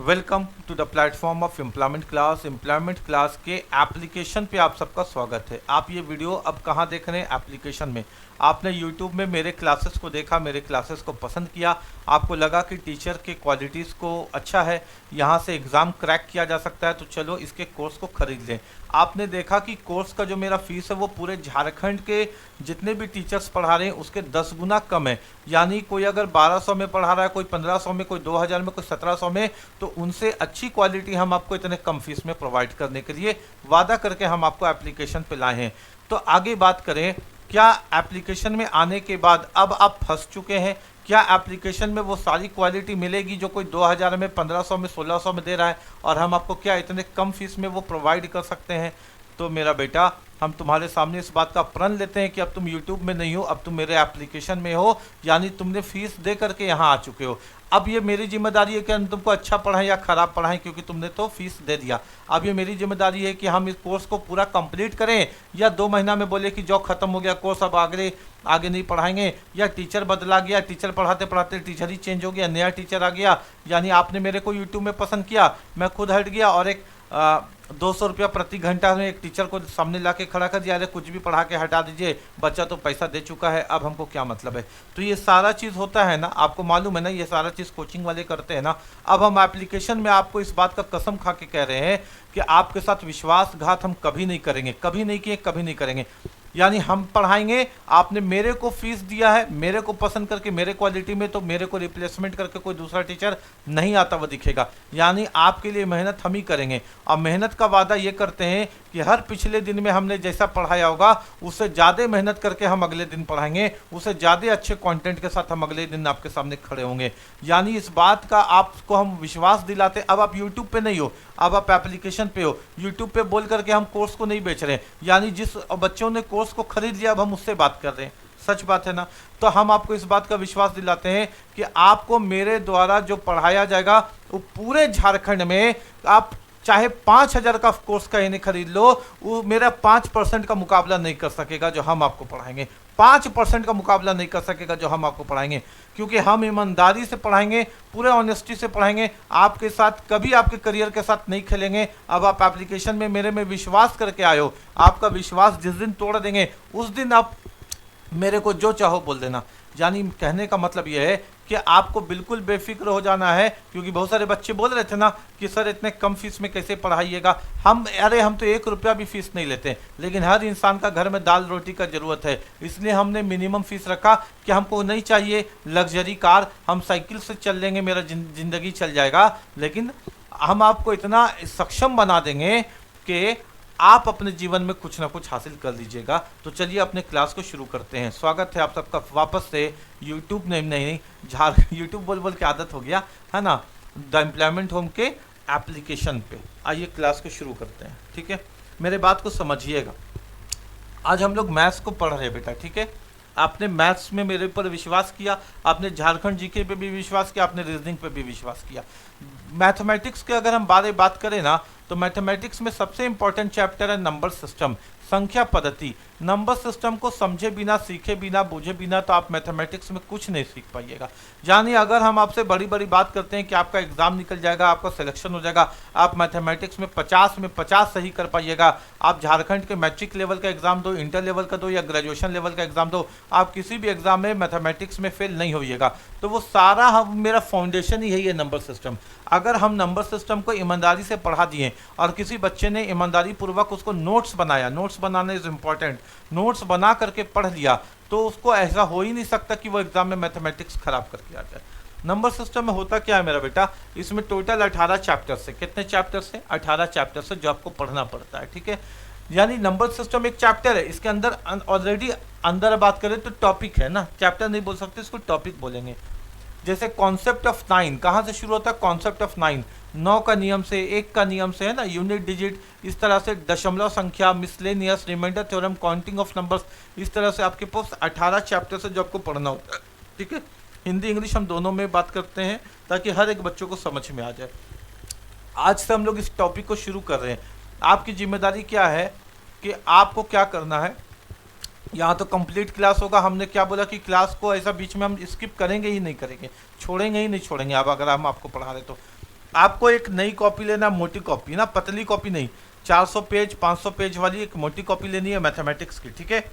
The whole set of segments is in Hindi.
Welcome to the platform of employment class. Employment class के एप्लीकेशन पे आप सबका स्वागत है। आप ये वीडियो अब कहाँ देख रहे हैं? एप्लीकेशन में। आपने यूट्यूब में मेरे क्लासेस को देखा, मेरे क्लासेस को पसंद किया, आपको लगा कि टीचर के क्वालिटीज़ को अच्छा है, यहाँ से एग्ज़ाम क्रैक किया जा सकता है, तो चलो इसके कोर्स को ख़रीद लें। आपने देखा कि कोर्स का जो मेरा फ़ीस है वो पूरे झारखंड के जितने भी टीचर्स पढ़ा रहे हैं उसके 10 गुना कम है। यानी कोई अगर 1200 में पढ़ा रहा है, कोई 1500 में, कोई 2000 में, कोई 1700 में, तो उनसे अच्छी क्वालिटी हम आपको इतने कम फीस में प्रोवाइड करने के लिए वादा करके हम आपको एप्लीकेशन पे लाए हैं। तो आगे बात करें, क्या एप्लीकेशन में आने के बाद अब आप फंस चुके हैं? क्या एप्लीकेशन में वो सारी क्वालिटी मिलेगी जो कोई 2000 में, 1500 में, 1600 में दे रहा है, और हम आपको क्या इतने कम फीस में वो प्रोवाइड कर सकते हैं? तो मेरा बेटा, हम तुम्हारे सामने इस बात का प्रण लेते हैं कि अब तुम YouTube में नहीं हो, अब तुम मेरे एप्लीकेशन में हो, यानी तुमने फीस दे करके यहाँ आ चुके हो। अब ये मेरी जिम्मेदारी है कि हम तुमको अच्छा पढ़ाएं या ख़राब पढ़ाएं, क्योंकि तुमने तो फीस दे दिया। अब ये मेरी जिम्मेदारी है कि हम इस कोर्स को पूरा कंप्लीट करें, या 2 महीना में बोले कि जो ख़त्म हो गया कोर्स, अब आगे नहीं पढ़ाएंगे, या टीचर बदला गया, टीचर पढ़ाते पढ़ाते टीचर ही चेंज हो गया, नया टीचर आ गया। यानी आपने मेरे को यूट्यूब में पसंद किया, मैं खुद हट गया और एक 200 रुपया प्रति घंटा में एक टीचर को सामने ला के खड़ा कर दिया, अरे कुछ भी पढ़ा के हटा दीजिए, बच्चा तो पैसा दे चुका है, अब हमको क्या मतलब है। तो ये सारा चीज़ होता है ना, आपको मालूम है ना, ये सारा चीज़ कोचिंग वाले करते हैं ना। अब हम एप्लीकेशन में आपको इस बात का कसम खा के कह रहे हैं कि आपके साथ विश्वासघात हम कभी नहीं करेंगे, कभी नहीं किए, कभी नहीं करेंगे। यानी हम पढ़ाएंगे, आपने मेरे को फीस दिया है, मेरे को पसंद करके, मेरे क्वालिटी में, तो मेरे को रिप्लेसमेंट करके कोई दूसरा टीचर नहीं आता हुआ दिखेगा। यानी आपके लिए मेहनत हम ही करेंगे, और मेहनत का वादा ये करते हैं कि हर पिछले दिन में हमने जैसा पढ़ाया होगा उससे ज़्यादा मेहनत करके हम अगले दिन पढ़ाएंगे, उससे ज़्यादा अच्छे कंटेंट के साथ हम अगले दिन आपके सामने खड़े होंगे। यानी इस बात का आपको हम विश्वास दिलाते। अब आप यूट्यूब पे नहीं हो, अब आप एप्लीकेशन पे हो। यूट्यूब पे बोल करके हम कोर्स को नहीं बेच रहे हैं, यानी जिस बच्चों ने कोर्स को खरीद लिया अब हम उससे बात कर रहे हैं। सच बात है ना। तो हम आपको इस बात का विश्वास दिलाते हैं कि आपको मेरे द्वारा जो पढ़ाया जाएगा वो पूरे झारखंड में, आप चाहे 5000 का कोर्स कहीं नहीं खरीद लो, वो मेरा 5% का मुकाबला नहीं कर सकेगा जो हम आपको पढ़ाएंगे। 5% का मुकाबला नहीं कर सकेगा जो हम आपको पढ़ाएंगे, क्योंकि हम ईमानदारी से पढ़ाएंगे, पूरे ऑनेस्टी से पढ़ाएंगे, आपके साथ कभी आपके करियर के साथ नहीं खेलेंगे। अब आप एप्लीकेशन में मेरे में विश्वास करके आए हो, आपका विश्वास जिस दिन तोड़ देंगे उस दिन आप मेरे को जो चाहो बोल देना। यानी कहने का मतलब यह है कि आपको बिल्कुल बेफिक्र हो जाना है, क्योंकि बहुत सारे बच्चे बोल रहे थे ना कि सर इतने कम फीस में कैसे पढ़ाइएगा। हम तो 1 रुपया भी फीस नहीं लेते, लेकिन हर इंसान का घर में दाल रोटी का ज़रूरत है, इसलिए हमने मिनिमम फीस रखा कि हमको नहीं चाहिए लग्जरी कार, हम साइकिल से चल लेंगे, मेरा ज़िंदगी चल जाएगा, लेकिन हम आपको इतना सक्षम बना देंगे कि आप अपने जीवन में कुछ ना कुछ हासिल कर लीजिएगा। तो चलिए अपने क्लास को शुरू करते हैं। स्वागत है आप सबका वापस से यूट्यूब नहीं यूट्यूब बोल बोल के आदत हो गया है ना, द एम्प्लॉयमेंट होम के एप्लीकेशन पे। आइए क्लास को शुरू करते हैं, ठीक है। मेरे बात को समझिएगा। आज हम लोग मैथ्स को पढ़ रहे हैं बेटा, ठीक है। आपने मैथ्स में मेरे पर विश्वास किया, आपने झारखंड जीके पे भी विश्वास किया, आपने रीजनिंग पे भी विश्वास किया। मैथमेटिक्स के अगर हम बात करें ना, तो मैथमेटिक्स में सबसे इंपॉर्टेंट चैप्टर है नंबर सिस्टम, संख्या पद्धति। नंबर सिस्टम को समझे बिना, सीखे बिना, बूझे बिना तो आप मैथमेटिक्स में कुछ नहीं सीख पाइएगा। यानी अगर हम आपसे बड़ी बड़ी बात करते हैं कि आपका एग्जाम निकल जाएगा, आपका सिलेक्शन हो जाएगा, आप मैथमेटिक्स में 50 में 50 सही कर पाइएगा, आप झारखंड के मैट्रिक लेवल का एग्जाम दो, इंटर लेवल का दो, या ग्रेजुएशन लेवल का एग्जाम दो, आप किसी भी एग्जाम में मैथमेटिक्स में फेल नहीं होइएगा। तो वो सारा मेरा फाउंडेशन ही है ये नंबर सिस्टम। अगर हम नंबर सिस्टम को ईमानदारी से पढ़ा दिए और किसी बच्चे ने ईमानदारी पूर्वक उसको नोट्स बनाया, notes banana is important, notes बना करके पढ़ लिया, तो उसको ऐसा हो ही नहीं सकता कि वो एग्जाम में मैथमेटिक्स खराब करके आ जाए। नंबर सिस्टम में होता क्या है मेरा बेटा, इसमें टोटल 18 चैप्टर्स है। कितने चैप्टर्स है? 18 चैप्टर्स है जो आपको पढ़ना पड़ता है, ठीक है। यानी नंबर सिस्टम एक चैप्टर है, इसके अंदर ऑलरेडी अंदर बात करें तो टॉपिक है ना, चैप्टर नहीं बोल सकते, इसको टॉपिक बोलेंगे। जैसे कॉन्सेप्ट ऑफ 9 कहाँ से शुरू होता है? कॉन्सेप्ट ऑफ 9 का नियम से, 1 का नियम से, है ना, यूनिट डिजिट, इस तरह से दशमलव संख्या, miscellaneous, remainder theorem, counting of numbers, इस तरह से आपके पास 18 चैप्टर से जो आपको पढ़ना होता है, ठीक है। हिंदी इंग्लिश हम दोनों में बात करते हैं ताकि हर एक बच्चों को समझ में आ जाए। आज से हम लोग इस टॉपिक को शुरू कर रहे हैं। आपकी जिम्मेदारी क्या है कि आपको क्या करना है। यहाँ तो कंप्लीट क्लास होगा। हमने क्या बोला कि क्लास को ऐसा बीच में हम स्किप करेंगे ही नहीं करेंगे, छोड़ेंगे ही नहीं छोड़ेंगे। अब अगर हम आपको पढ़ा रहे तो आपको एक नई कॉपी लेना, मोटी कॉपी ना, पतली कॉपी नहीं, 400 पेज 500 पेज वाली एक मोटी कॉपी लेनी है मैथमेटिक्स की, ठीक है।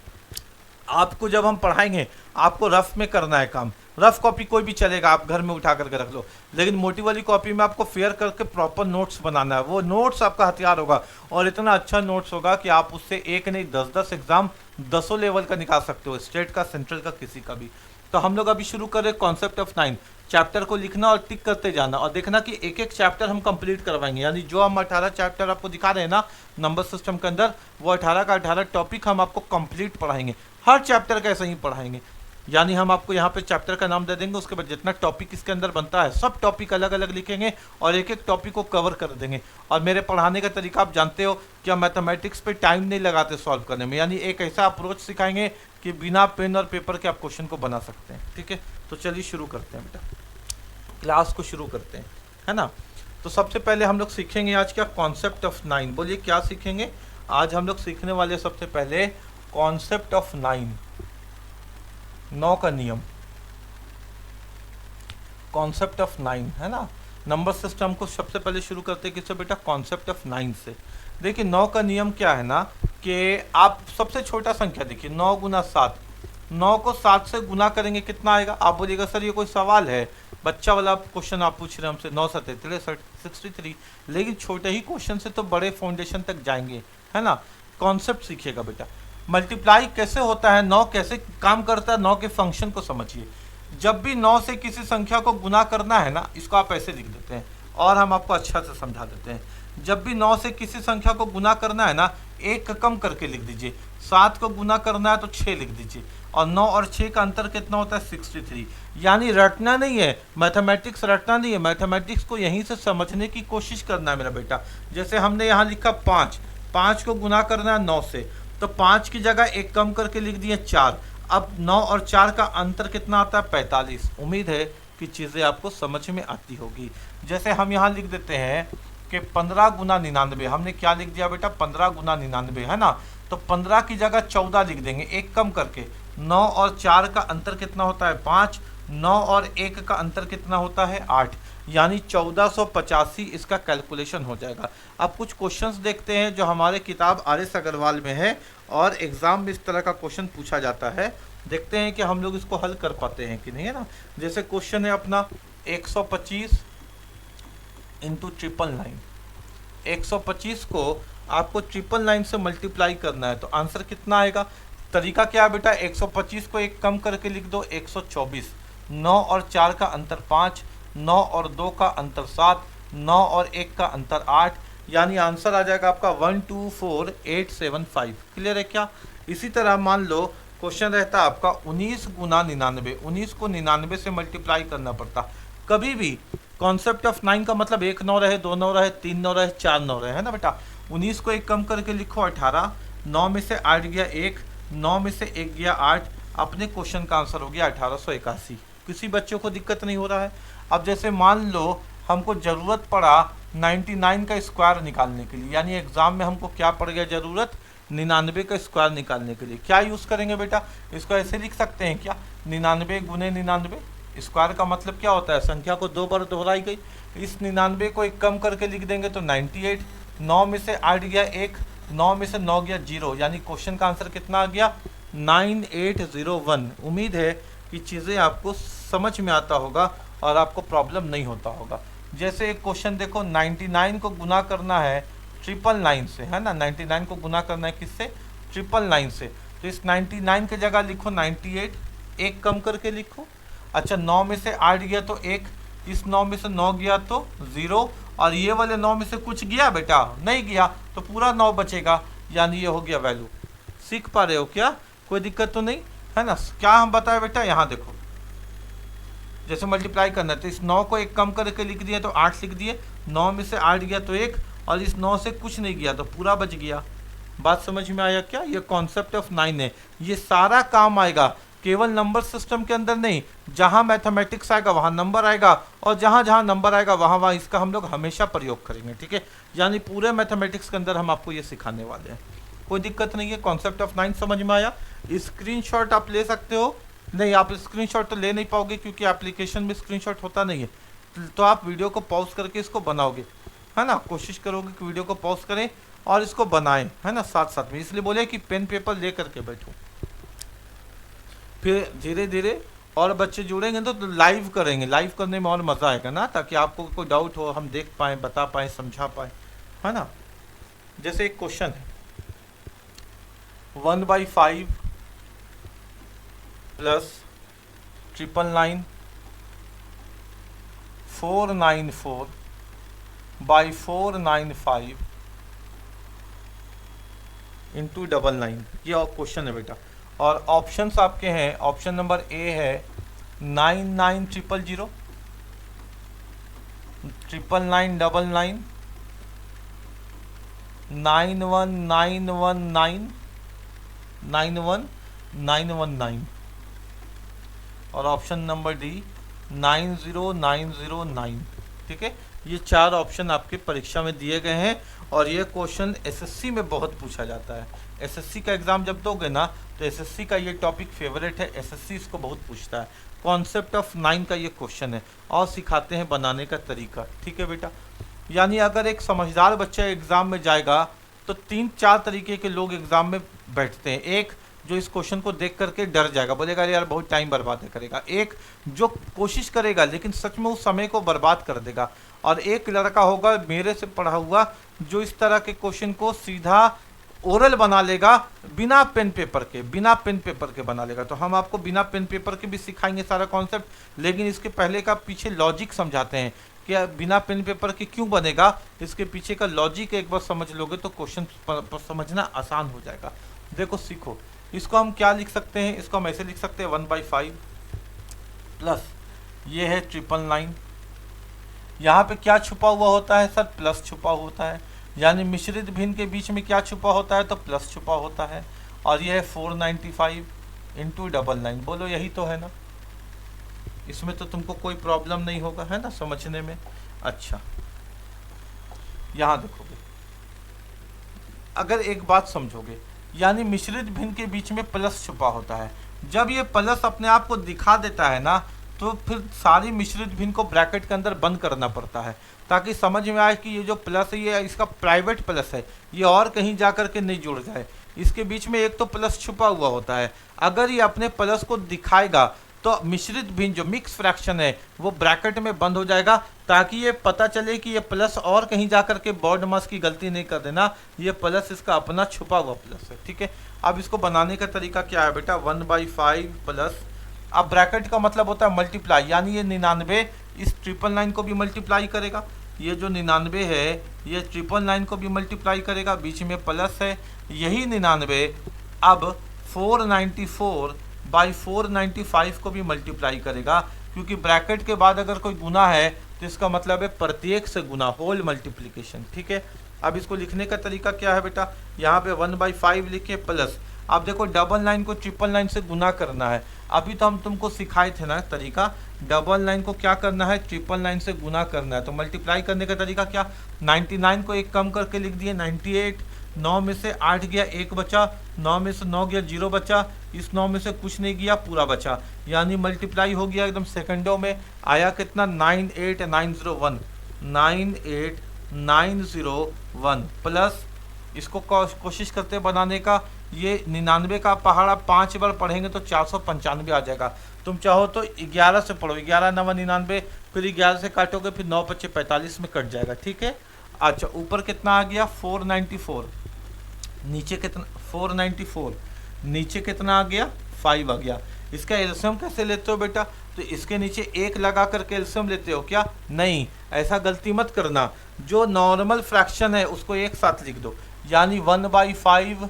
आपको जब हम पढ़ाएंगे आपको रफ में करना है काम, रफ कॉपी कोई भी चलेगा, आप घर में उठा करके रख लो, लेकिन मोटी वाली कॉपी में आपको फेयर करके प्रॉपर नोट्स बनाना है। वो नोट्स आपका हथियार होगा और इतना अच्छा नोट्स होगा कि आप उससे एक नहीं 10-10 एग्जाम 10 लेवल का निकाल सकते हो, स्टेट का, सेंट्रल का, किसी का भी। तो हम लोग अभी शुरू करें कॉन्सेप्ट ऑफ 9। चैप्टर को लिखना और टिक करते जाना और देखना कि एक एक चैप्टर हम कंप्लीट करवाएंगे, यानी जो हम 18 चैप्टर आपको दिखा रहे हैं ना नंबर सिस्टम के अंदर, वो 18 का 18 टॉपिक हम आपको कंप्लीट पढ़ाएंगे, हर चैप्टर का ऐसे ही पढ़ाएंगे। यानी हम आपको यहाँ पे चैप्टर का नाम दे देंगे, उसके बाद जितना टॉपिक इसके अंदर बनता है सब टॉपिक अलग अलग लिखेंगे और एक एक टॉपिक को कवर कर देंगे। और मेरे पढ़ाने का तरीका आप जानते हो कि हम मैथमेटिक्स पे टाइम नहीं लगाते सॉल्व करने में, यानी एक ऐसा अप्रोच सिखाएंगे कि बिना पेन और पेपर के आप क्वेश्चन को बना सकते हैं, ठीक है। तो चलिए शुरू करते हैं बेटा, क्लास को शुरू करते हैं, है ना। तो सबसे पहले हम लोग सीखेंगे आज क्या, कॉन्सेप्ट ऑफ 9। बोलिए क्या सीखेंगे आज हम लोग? सीखने वाले सबसे पहले कॉन्सेप्ट ऑफ 9, 9 का नियम, कॉन्सेप्ट ऑफ 9, है ना। नंबर सिस्टम को सबसे पहले शुरू करते हैं किससे बेटा? कॉन्सेप्ट ऑफ 9 से। देखिए 9 का नियम क्या है ना कि आप सबसे छोटा संख्या देखिए, 9 गुना 7, 9 को 7 से गुना करेंगे कितना आएगा? आप बोलिएगा सर ये कोई सवाल है, बच्चा वाला क्वेश्चन आप पूछ रहे हैं हमसे, 9 7 63, लेकिन छोटे ही क्वेश्चन से तो बड़े फाउंडेशन तक जाएंगे, है ना। कॉन्सेप्ट सीखिएगा बेटा, मल्टीप्लाई कैसे होता है, 9 कैसे काम करता है, 9 के फंक्शन को समझिए। जब भी 9 से किसी संख्या को गुना करना है ना, इसको आप ऐसे लिख देते हैं और हम आपको अच्छा से समझा देते हैं। जब भी 9 से किसी संख्या को गुना करना है ना, एक कम करके लिख दीजिए। 7 को गुना करना है तो 6 लिख दीजिए, और 9 और 6 का अंतर कितना होता है? 63। यानी रटना नहीं है, मैथमेटिक्स रटना नहीं है, मैथमेटिक्स को यहीं से समझने की कोशिश करना है मेरा बेटा। जैसे हमने यहाँ लिखा 5, 5 को गुना करना है 9 से, तो 5 की जगह एक कम करके लिख दिए 4। अब 9 और 4 का अंतर कितना आता है? 45। उम्मीद है कि चीज़ें आपको समझ में आती होगी। जैसे हम यहाँ लिख देते हैं कि 15 गुना 99, हमने क्या लिख दिया बेटा? 15 गुना 99, है ना। तो 15 की जगह 14 लिख देंगे एक कम करके। 9 और 4 का अंतर कितना होता है? 5। 9 और 1 का अंतर कितना होता है? 8। यानी 1485 इसका कैलकुलेशन हो जाएगा। अब कुछ क्वेश्चंस देखते हैं जो हमारे किताब RS अग्रवाल में है और एग्जाम में इस तरह का क्वेश्चन पूछा जाता है। देखते हैं कि हम लोग इसको हल कर पाते हैं कि नहीं, है ना। जैसे क्वेश्चन है अपना 125 इंटू 999। 125 को आपको 999 से मल्टीप्लाई करना है, तो आंसर कितना आएगा? तरीका क्या है बेटा? 125 को एक कम करके लिख दो 124। 9 और 4 का अंतर 5, 9 और 2 का अंतर 7, 9 और 1 का अंतर 8, यानी आंसर आ जाएगा आपका 124875। क्लियर है क्या? इसी तरह मान लो क्वेश्चन रहता आपका 19 गुना 99। 19 को 99 से मल्टीप्लाई करना पड़ता। कभी भी कॉन्सेप्ट ऑफ 9 का मतलब 1 9 रहे, 2 9 रहे, 3 9 रहे, 4 9 रहे, है ना बेटा। 19 को एक कम करके लिखो 18, 9 में से 8 गया 1, 9 में से 1 गया 8, अपने क्वेश्चन का आंसर हो गया 1881। किसी बच्चों को दिक्कत नहीं हो रहा है। अब जैसे मान लो हमको ज़रूरत पड़ा 99 का स्क्वायर निकालने के लिए, यानी एग्जाम में हमको क्या पड़ गया ज़रूरत? 99 का स्क्वायर निकालने के लिए क्या यूज़ करेंगे बेटा? इसको ऐसे लिख सकते हैं क्या? 99 गुने 99। स्क्वायर का मतलब क्या होता है? संख्या को 2 बार दोहराई गई। इस 99 को एक कम करके लिख देंगे तो 98। 9 में से 8 गया 1, 9 में से 9 गया 0, यानी क्वेश्चन का आंसर कितना आ गया? 9801। उम्मीद है कि चीज़ें आपको समझ में आता होगा और आपको प्रॉब्लम नहीं होता होगा। जैसे एक क्वेश्चन देखो, 99 को गुना करना है 999 से, है ना। 99 को गुना करना है किससे? 999 से। तो इस 99 की जगह लिखो 98, एक कम करके लिखो। अच्छा 9 में से 8 गया तो 1, इस 9 में से 9 गया तो 0, और ये वाले 9 में से कुछ गया बेटा? नहीं गया, तो पूरा 9 बचेगा, यानी ये हो गया वैल्यू। सीख पा रहे हो क्या? कोई दिक्कत तो नहीं है ना। क्या हम बताए बेटा? यहाँ देखो, जैसे मल्टीप्लाई करना है तो इस 9 को एक कम करके लिख दिया तो 8 लिख दिए। 9 में से 8 गया तो 1, और इस 9 से कुछ नहीं गया तो पूरा बच गया। बात समझ में आया क्या? ये कॉन्सेप्ट ऑफ 9 है। ये सारा काम आएगा केवल नंबर सिस्टम के अंदर नहीं, जहाँ मैथमेटिक्स आएगा वहाँ नंबर आएगा, और जहाँ जहाँ नंबर आएगा वहाँ वहाँ इसका हम लोग हमेशा प्रयोग करेंगे, ठीक है। यानी पूरे मैथमेटिक्स के अंदर हम आपको ये सिखाने वाले हैं। कोई दिक्कत नहीं है। कॉन्सेप्ट ऑफ 9 समझ में आया? स्क्रीनशॉट आप ले सकते हो। नहीं, आप स्क्रीनशॉट तो ले नहीं पाओगे क्योंकि एप्लीकेशन में स्क्रीनशॉट होता नहीं है। तो आप वीडियो को पॉज करके इसको बनाओगे, है ना। कोशिश करोगे कि वीडियो को पॉज करें और इसको बनाएं, है ना, साथ साथ में। इसलिए बोले कि पेन पेपर ले करके बैठो, फिर धीरे धीरे और बच्चे जुड़ेंगे तो लाइव करेंगे। लाइव करने में और मज़ा आएगा ना, ताकि आपको कोई डाउट हो हम देख पाएँ, बता पाएँ, समझा पाएँ, है ना। जैसे एक क्वेश्चन है 1/5 प्लस 999 494 बाई 495 इंटू 99, ये क्वेश्चन है बेटा। और ऑप्शंस आपके हैं, ऑप्शन नंबर ए है 99,000 99999 91919 91919 और ऑप्शन नंबर डी 90909। ठीक है, ये 4 ऑप्शन आपके परीक्षा में दिए गए हैं और ये क्वेश्चन एसएससी में बहुत पूछा जाता है। एसएससी का एग्जाम जब दोगे ना तो एसएससी का ये टॉपिक फेवरेट है, एसएससी इसको बहुत पूछता है। कॉन्सेप्ट ऑफ 9 का ये क्वेश्चन है और सिखाते हैं बनाने का तरीका। ठीक है बेटा, यानी अगर एक समझदार बच्चा एग्जाम में जाएगा तो 3-4 तरीके के लोग एग्जाम में बैठते हैं। एक जो इस क्वेश्चन को देख करके डर जाएगा, बोलेगा यार बहुत टाइम बर्बाद करेगा। एक जो कोशिश करेगा लेकिन सच में उस समय को बर्बाद कर देगा। और एक लड़का होगा मेरे से पढ़ा हुआ जो इस तरह के क्वेश्चन को सीधा ओरल बना लेगा, बिना पेन पेपर के, बिना पेन पेपर के बना लेगा। तो हम आपको बिना पेन पेपर के भी सिखाएंगे सारा कॉन्सेप्ट, लेकिन इसके पहले का पीछे लॉजिक समझाते हैं कि बिना पेन पेपर के क्यों बनेगा। इसके पीछे का लॉजिक एक बार समझ लोगे तो क्वेश्चन समझना आसान हो जाएगा। देखो सीखो, इसको हम क्या लिख सकते हैं, इसको हम ऐसे लिख सकते हैं 1/5 प्लस ये है 999। यहाँ पे क्या छुपा हुआ होता है सर, प्लस छुपा होता है, यानी मिश्रित भिन्न के बीच में क्या छुपा होता है तो प्लस छुपा होता है। और ये है 495 इंटू 99। बोलो यही तो है ना, इसमें तो तुमको कोई प्रॉब्लम नहीं होगा, है ना, समझने में। अच्छा यहाँ देखोगे, अगर एक बात समझोगे, यानी मिश्रित भिन्न के बीच में प्लस छुपा होता है। जब ये प्लस अपने आप को दिखा देता है ना तो फिर सारी मिश्रित भिन्न को ब्रैकेट के अंदर बंद करना पड़ता है, ताकि समझ में आए कि ये जो प्लस है ये इसका प्राइवेट प्लस है, ये और कहीं जा कर के नहीं जुड़ जाए। इसके बीच में एक तो प्लस छुपा हुआ होता है, अगर ये अपने प्लस को दिखाएगा तो मिश्रित भिन्न जो मिक्स फ्रैक्शन है वो ब्रैकेट में बंद हो जाएगा, ताकि ये पता चले कि ये प्लस और कहीं जा कर के बॉड मास की गलती नहीं कर देना, ये प्लस इसका अपना छुपा हुआ प्लस है। ठीक है, अब इसको बनाने का तरीका क्या है बेटा, 1/5 प्लस, अब ब्रैकेट का मतलब होता है मल्टीप्लाई, यानी ये 99 इस 999 को भी मल्टीप्लाई करेगा। ये जो 99 है ये 999 को भी मल्टीप्लाई करेगा, बीच में प्लस है। यही 99 अब 494 बाई 495 को भी मल्टीप्लाई करेगा, क्योंकि ब्रैकेट के बाद अगर कोई गुना है तो इसका मतलब है प्रत्येक से गुना, होल मल्टीप्लिकेशन। ठीक है, अब इसको लिखने का तरीका क्या है बेटा, यहाँ पे 1/5 लिखे प्लस, अब देखो 99 को 999 से गुना करना है। अभी तो हम तुमको सिखाए थे ना तरीका, 99 को क्या करना है 999 से गुना करना है। तो मल्टीप्लाई करने का तरीका क्या, 99 को एक कम करके लिख दिए 98, 9 में से 8 गया 1 बचा, 9 में से 9 गया 0 बचा, इस 9 में से कुछ नहीं गया पूरा बचा, यानी मल्टीप्लाई हो गया एकदम सेकंडों में। आया कितना 98901, 98901 प्लस इसको कोशिश करते बनाने का, ये 99 का पहाड़ा 5 बार पढ़ेंगे तो 495 आ जाएगा। तुम चाहो तो 11 से पढ़ो, 11 9 99, फिर 11 से काटोगे, फिर 9 5 45 में कट जाएगा। ठीक है, अच्छा ऊपर कितना आ गया 494, नीचे कितना 494, नीचे कितना आ गया 5 आ गया। इसका एलसीएम कैसे लेते हो बेटा, तो इसके नीचे 1 लगा करके एलसीएम लेते हो क्या, नहीं, ऐसा गलती मत करना। जो नॉर्मल फ्रैक्शन है उसको एक साथ लिख दो, यानी 1/5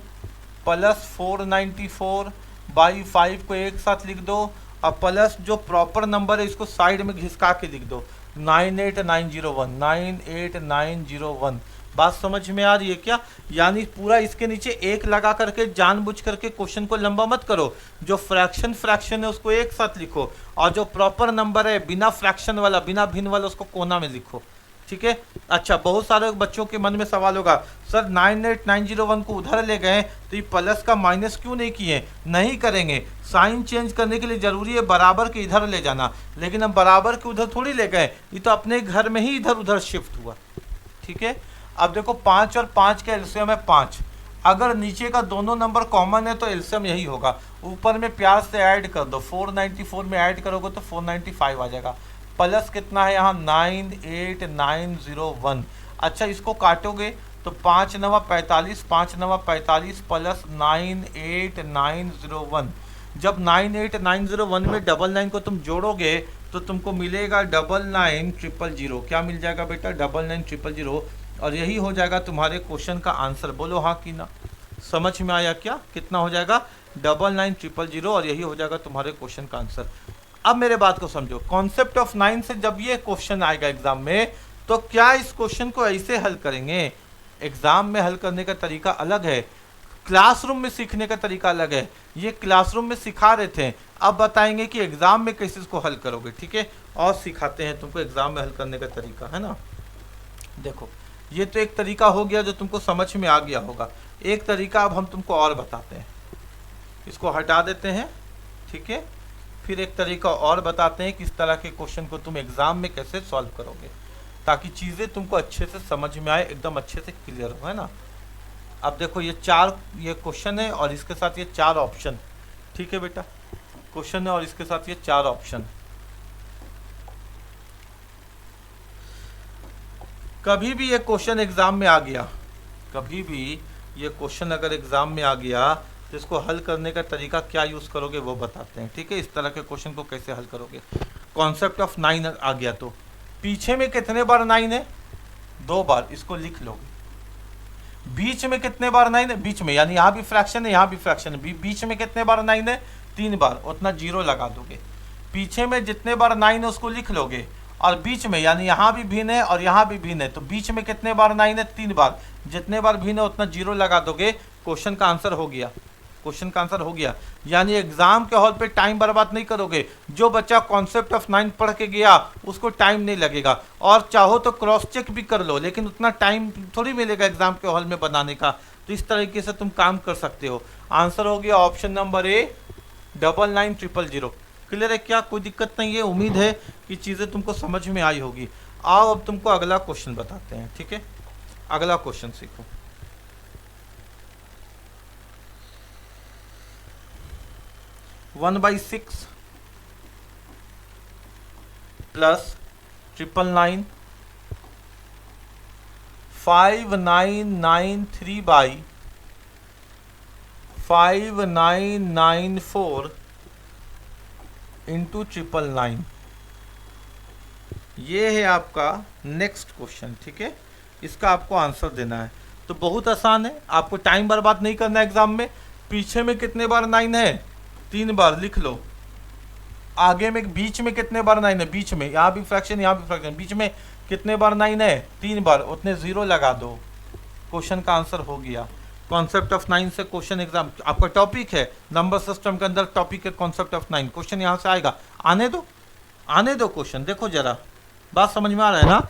प्लस 494 बाई 5 को एक साथ लिख दो, और प्लस जो प्रॉपर नंबर है इसको साइड में घिसका के लिख दो 98901, 98901। बात समझ में आ रही है क्या, यानी पूरा इसके नीचे 1 लगा करके जानबूझ करके क्वेश्चन को लंबा मत करो, जो फ्रैक्शन है उसको एक साथ लिखो, और जो प्रॉपर नंबर है बिना फ्रैक्शन वाला बिना भिन्न वाला उसको कोना में लिखो। ठीक है। अच्छा, बहुत सारे बच्चों के मन में सवाल होगा, सर 98901 को उधर ले गए तो ये प्लस का माइनस क्यों नहीं किए? नहीं करेंगे, साइन चेंज करने के लिए जरूरी है बराबर के इधर ले जाना, लेकिन हम बराबर के उधर थोड़ी ले गए, ये तो अपने घर में ही इधर उधर शिफ्ट हुआ। ठीक है। अब देखो 5 और 5 का एलसीएम है 5, अगर नीचे का दोनों नंबर कॉमन है तो एलसीएम यही होगा, ऊपर में प्यार से ऐड कर दो, 494 में ऐड करोगे तो 495 आ जाएगा। प्लस कितना है यहाँ 98901। अच्छा, इसको काटोगे तो 5 नवा 45, 5 नवा 45 प्लस 98901। जब 98901 में 99 को तुम जोड़ोगे तो तुमको मिलेगा 99000। क्या मिल जाएगा बेटा? 99000, और यही हो जाएगा तुम्हारे क्वेश्चन का आंसर। बोलो हाँ कि ना? समझ में आया क्या? कितना हो जाएगा? 99000, और यही हो जाएगा तुम्हारे क्वेश्चन का आंसर। अब मेरे बात को समझो, कॉन्सेप्ट ऑफ 9 से जब ये क्वेश्चन आएगा एग्जाम में, तो क्या इस क्वेश्चन को ऐसे हल करेंगे? एग्जाम में हल करने का तरीका अलग है, क्लासरूम में सीखने का तरीका अलग है। ये क्लासरूम में सिखा रहे थे, अब बताएंगे कि एग्जाम में कैसे इसको हल करोगे। ठीक है, और सिखाते हैं तुमको एग्जाम में हल करने का तरीका, है ना। देखो, ये तो एक तरीका हो गया जो तुमको समझ में आ गया होगा। एक तरीका अब हम तुमको और बताते हैं, इसको हटा देते हैं। ठीक है, फिर एक तरीका और बताते हैं किस तरह के क्वेश्चन को तुम एग्जाम में कैसे सॉल्व करोगे, ताकि चीज़ें तुमको अच्छे से समझ में आए, एकदम अच्छे से क्लियर हो, है ना। अब देखो, ये क्वेश्चन है और इसके साथ ये 4 ऑप्शन। ठीक है बेटा, क्वेश्चन है और इसके साथ ये 4 ऑप्शन। कभी भी ये क्वेश्चन एग्जाम में आ गया, कभी भी ये क्वेश्चन अगर एग्जाम में आ गया तो इसको हल करने का तरीका क्या यूज करोगे वो बताते हैं। ठीक है, इस तरह के क्वेश्चन को कैसे हल करोगे। कॉन्सेप्ट ऑफ 9 आ गया तो पीछे में कितने बार 9 है? 2 बार, इसको लिख लोगे। बीच में कितने बार 9 है? बीच में, यानी यहाँ भी फ्रैक्शन है, यहाँ भी फ्रैक्शन है, बीच में कितने बार 9 है? 3 बार, उतना 0 लगा दोगे। पीछे में जितने बार 9 है उसको लिख लोगे, और बीच में, यानी यहाँ भी भिन्न है और यहाँ भी भिन्न है, तो बीच में कितने बार 9 है? 3 बार, जितने बार भिन्न है उतना 0 लगा दोगे। क्वेश्चन का आंसर हो गया, क्वेश्चन का आंसर हो गया। यानी एग्जाम के हॉल पे टाइम बर्बाद नहीं करोगे। जो बच्चा कॉन्सेप्ट ऑफ 9 पढ़ के गया उसको टाइम नहीं लगेगा, और चाहो तो क्रॉस चेक भी कर लो, लेकिन उतना टाइम थोड़ी मिलेगा एग्जाम के हॉल में बनाने का। तो इस तरीके से तुम काम कर सकते हो। आंसर हो गया ऑप्शन नंबर ए, 99000। क्लियर है क्या? कोई दिक्कत नहीं है। उम्मीद है कि चीज़ें तुमको समझ में आई होगी। आओ अब तुमको अगला क्वेश्चन बताते हैं। ठीक है, अगला क्वेश्चन सीखो। One by 6 plus 999 5993 by 5994 into 999। ये है आपका नेक्स्ट क्वेश्चन। ठीक है, इसका आपको आंसर देना है। तो बहुत आसान है, आपको टाइम बर्बाद नहीं करना एग्जाम में। पीछे में कितने बार 9 है? 3 बार, लिख लो। आगे में बीच में कितने बार 9 है? बीच में, यहाँ भी फ्रैक्शन, यहाँ भी फ्रैक्शन, बीच में कितने बार 9 है? 3 बार, उतने 0 लगा दो। क्वेश्चन का आंसर हो गया। कॉन्सेप्ट ऑफ 9 से क्वेश्चन एग्जाम, आपका टॉपिक है नंबर सिस्टम के अंदर, टॉपिक है कॉन्सेप्ट ऑफ 9। क्वेश्चन यहाँ से आएगा, आने दो, आने दो क्वेश्चन। देखो जरा, बात समझ में आ रहा है ना?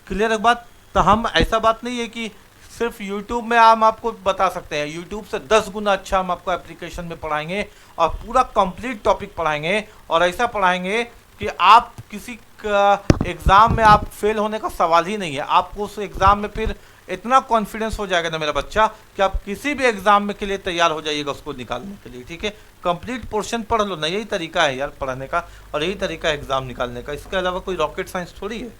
क्लियर है बात? तो हम, ऐसा बात नहीं है कि सिर्फ YouTube में हम आपको बता सकते हैं, YouTube से 10 गुना अच्छा हम आपको एप्लीकेशन में पढ़ाएंगे और पूरा कंप्लीट टॉपिक पढ़ाएंगे, और ऐसा पढ़ाएंगे कि आप किसी एग्ज़ाम में आप फेल होने का सवाल ही नहीं है। आपको उस एग्ज़ाम में फिर इतना कॉन्फिडेंस हो जाएगा ना मेरा बच्चा, कि आप किसी भी एग्ज़ाम में के लिए तैयार हो जाइएगा उसको निकालने के लिए। ठीक है, कंप्लीट पोर्शन पढ़ लो ना, यही तरीका है यार पढ़ने का, और यही तरीका है एग्ज़ाम निकालने का। इसके अलावा कोई रॉकेट साइंस थोड़ी है।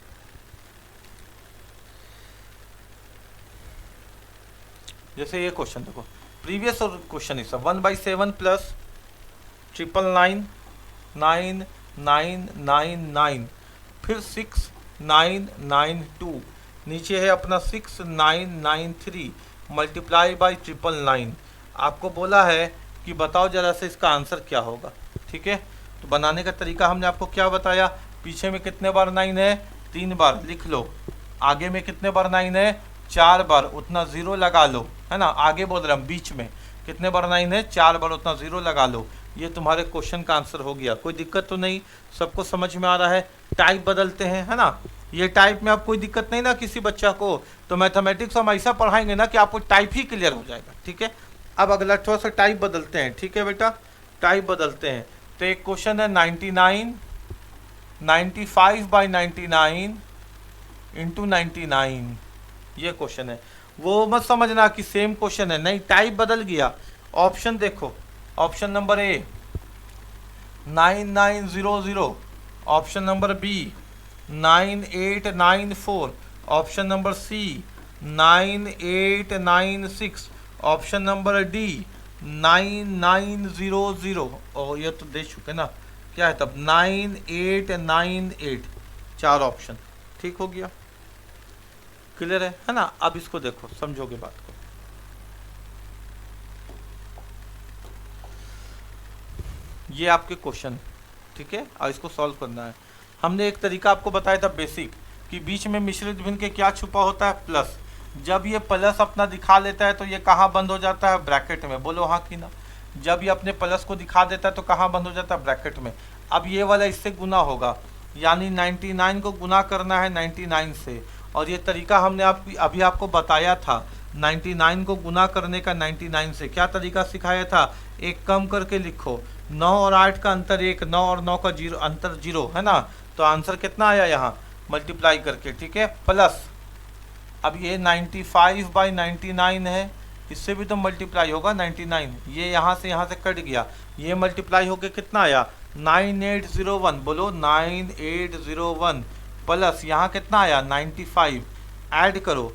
जैसे ये क्वेश्चन देखो, प्रीवियस क्वेश्चन इस 1/7 प्लस 999 फिर 6992, नीचे है अपना 6993 मल्टीप्लाई बाई 999। आपको बोला है कि बताओ जरा से इसका आंसर क्या होगा। ठीक है, तो बनाने का तरीका हमने आपको क्या बताया? पीछे में कितने बार 9 है? 3 बार, लिख लो। आगे में कितने बार 9 है? 4 बार, उतना 0 लगा लो, है ना। आगे बोल रहा हूँ, बीच में कितने बार 9 है? 4 बार, उतना 0 लगा लो। ये तुम्हारे क्वेश्चन का आंसर हो गया। कोई दिक्कत तो नहीं, सबको समझ में आ रहा है? टाइप बदलते हैं, है ना। ये टाइप में अब कोई दिक्कत नहीं ना किसी बच्चा को, तो मैथमेटिक्स हम ऐसा पढ़ाएंगे ना कि आपको टाइप ही क्लियर हो जाएगा। ठीक है, अब अगला थोड़ा सा टाइप बदलते हैं। ठीक है बेटा, टाइप बदलते हैं। तो एक क्वेश्चन है 95 बाई 99 इंटू 99, ये क्वेश्चन है। वो मत समझना कि सेम क्वेश्चन है, नहीं, टाइप बदल गया। ऑप्शन देखो, option number A 9900, option number B 9894, option number C 9896, option number D 9900। और ये तो दे चुके ना, क्या है तब 9898, 4 ऑप्शन। ठीक हो गया, क्लियर है ना। अब इसको देखो, समझोगे बात को। ये आपके क्वेश्चन, ठीक है, और इसको सॉल्व करना है। हमने एक तरीका आपको बताया था बेसिक, कि बीच में मिश्रित भिन्न के क्या छुपा होता है, प्लस। जब ये प्लस अपना दिखा लेता है तो ये कहाँ बंद हो जाता है, ब्रैकेट में। बोलो हाँ कि ना। जब ये अपने प्लस को दिखा देता है तो कहाँ बंद हो जाता है, ब्रैकेट में। अब ये वाला इससे गुना होगा, यानी 99 को गुना करना है 99 से। और ये तरीका हमने अभी आपको बताया था, 99 को गुना करने का 99 से। क्या तरीका सिखाया था, एक कम करके लिखो, 9 और 8 का अंतर 1, 9 और 9 का जीरो अंतर 0 है ना। तो आंसर कितना आया यहाँ, मल्टीप्लाई करके। ठीक है, प्लस अब ये 95 बाई 99 है, इससे भी तो मल्टीप्लाई होगा 99। ये यहाँ से कट गया, ये मल्टीप्लाई होके कितना आया 9801। बोलो 9801, प्लस यहाँ कितना आया 95। ऐड करो,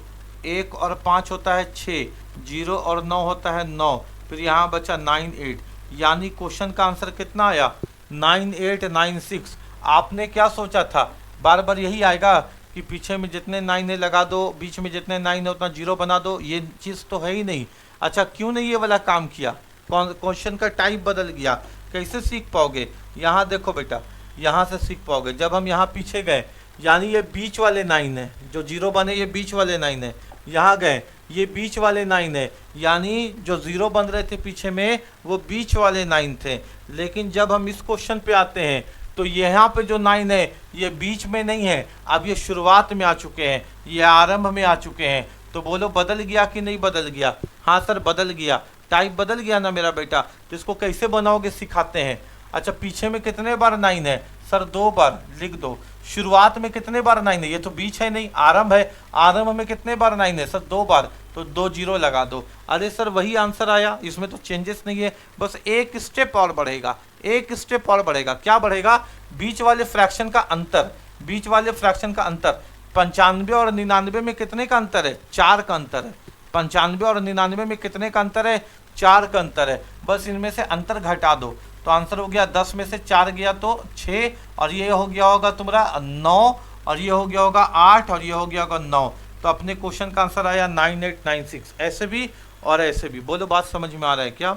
1 और 5 होता है 6, 0 और 9 होता है 9, फिर यहाँ बचा 98। यानी क्वेश्चन का आंसर कितना आया 9896। आपने क्या सोचा था, बार बार यही आएगा कि पीछे में जितने 9 है लगा दो, बीच में जितने 9 है उतना 0 बना दो। ये चीज़ तो है ही नहीं। अच्छा, क्यों नहीं ये वाला काम किया, क्वेश्चन का टाइप बदल गया। कैसे सीख पाओगे, यहाँ देखो बेटा, यहाँ से सीख पाओगे। जब हम यहाँ पीछे गए, यानी ये बीच वाले 9 है, जो 0 बने ये बीच वाले 9 है। यहाँ गए, ये बीच वाले 9 है, यानी जो 0 बन रहे थे पीछे में वो बीच वाले 9 थे। लेकिन जब हम इस क्वेश्चन पे आते हैं तो यहाँ पे जो 9 है ये बीच में नहीं है, अब ये शुरुआत में आ चुके हैं, ये आरंभ में आ चुके हैं। तो बोलो बदल गया कि नहीं बदल गया। हाँ सर बदल गया, टाइप बदल गया ना मेरा बेटा। तो इसको कैसे बनाओगे सिखाते हैं। अच्छा, पीछे में कितने बार 9 है सर, 2 बार लिख दो। शुरुआत में कितने बार 9 है, ये तो बीच है नहीं, आरंभ है। आरंभ में कितने बार 9 है सर, 2 बार, तो 2 0 लगा दो। अरे सर वही आंसर आया, इसमें तो चेंजेस नहीं है, बस एक स्टेप और बढ़ेगा, एक स्टेप और बढ़ेगा। क्या बढ़ेगा, बीच वाले फ्रैक्शन का अंतर, बीच वाले फ्रैक्शन का अंतर। 95 और 99 में कितने का अंतर है, 4 का अंतर है। 95 और 99 में कितने का अंतर है, 4 का अंतर है। बस इनमें से अंतर घटा दो, तो आंसर हो गया 10 में से 4 गया तो 6, और ये हो गया होगा तुम्हारा 9, और ये हो गया होगा 8, और ये हो गया होगा 9। तो अपने क्वेश्चन का आंसर आया 9896, ऐसे भी और ऐसे भी। बोलो बात समझ में आ रहा है क्या,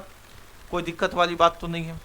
कोई दिक्कत वाली बात तो नहीं है।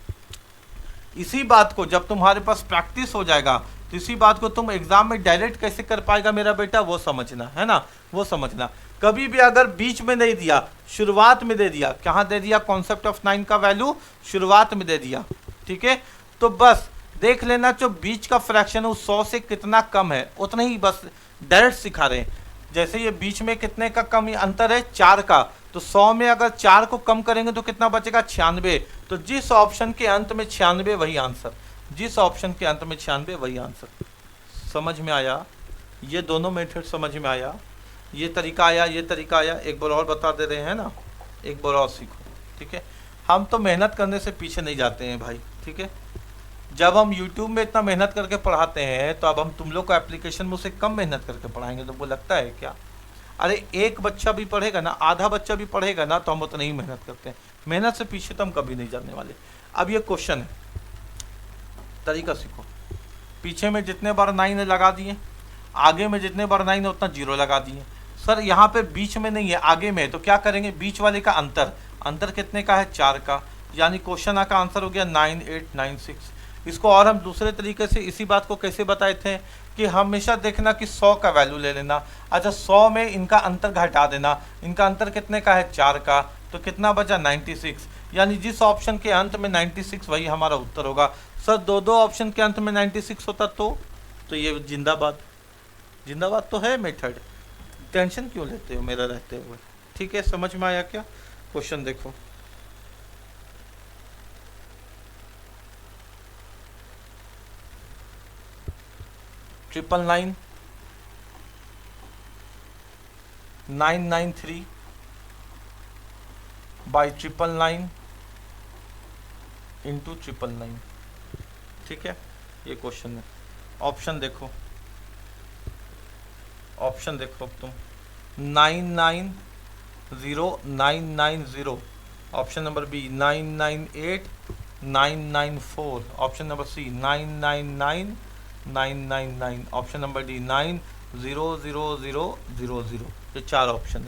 इसी बात को जब तुम्हारे पास प्रैक्टिस हो जाएगा तो इसी बात को तुम एग्जाम में डायरेक्ट कैसे कर पाएगा मेरा बेटा, वो समझना है ना, वो समझना। कभी भी अगर बीच में नहीं दिया, शुरुआत में दे दिया, कहाँ दे दिया, कॉन्सेप्ट ऑफ 9 का वैल्यू शुरुआत में दे दिया, ठीक है, तो बस देख लेना जो बीच का फ्रैक्शन है 100 से कितना कम है, उतना ही बस डायरेक्ट सिखा रहे हैं। जैसे ये बीच में कितने का कम अंतर है, 4 का, तो 100 में अगर 4 को कम करेंगे तो कितना बचेगा, 96। तो जिस ऑप्शन के अंत में 96 वही आंसर, जिस ऑप्शन के अंत में 96 वही आंसर। समझ में आया, ये दोनों मेथड समझ में आया, ये तरीका आया, ये तरीका आया। एक बार और बता दे रहे हैं ना, एक बार और सीखो, ठीक है। हम तो मेहनत करने से पीछे नहीं जाते हैं भाई, ठीक है। जब हम YouTube में इतना मेहनत करके पढ़ाते हैं तो अब हम तुम लोग को एप्लीकेशन में उससे कम मेहनत करके पढ़ाएंगे, तुमको लगता है क्या। अरे एक बच्चा भी पढ़ेगा ना, आधा बच्चा भी पढ़ेगा ना, तो हम उतना ही मेहनत करते हैं। मेहनत से पीछे तो हम कभी नहीं जाने वाले। अब ये क्वेश्चन है, तरीका सीखो। पीछे में जितने बार 9 लगा दिए, आगे में जितने बार 9 है उतना 0 लगा दिए। सर यहाँ पे बीच में नहीं है, आगे में है, तो क्या करेंगे, बीच वाले का अंतर, अंतर कितने का है, 4 का, यानी क्वेश्चन का आंसर हो गया 9896। इसको और हम दूसरे तरीके से इसी बात को कैसे बताए थे कि हमेशा देखना कि 100 का वैल्यू ले लेना। अच्छा 100 में इनका अंतर घटा देना, इनका अंतर कितने का है, 4 का, तो कितना बचा 96, यानी जिस ऑप्शन के अंत में 96 वही हमारा उत्तर होगा। सर दो ऑप्शन के अंत में 96 होता तो ये जिंदाबाद, जिंदाबाद तो है मेथड, टेंशन क्यों लेते हो मेरा रहते हुए। ठीक है, समझ में आया क्या? क्वेश्चन देखो, triple nine, 993 by triple nine into triple nine. ठीक है, ये क्वेश्चन है। ऑप्शन देखो, ऑप्शन देखो अब तुम, 990990, option number B 998994, option number C 999999, option number D 900000। ये 4 ऑप्शन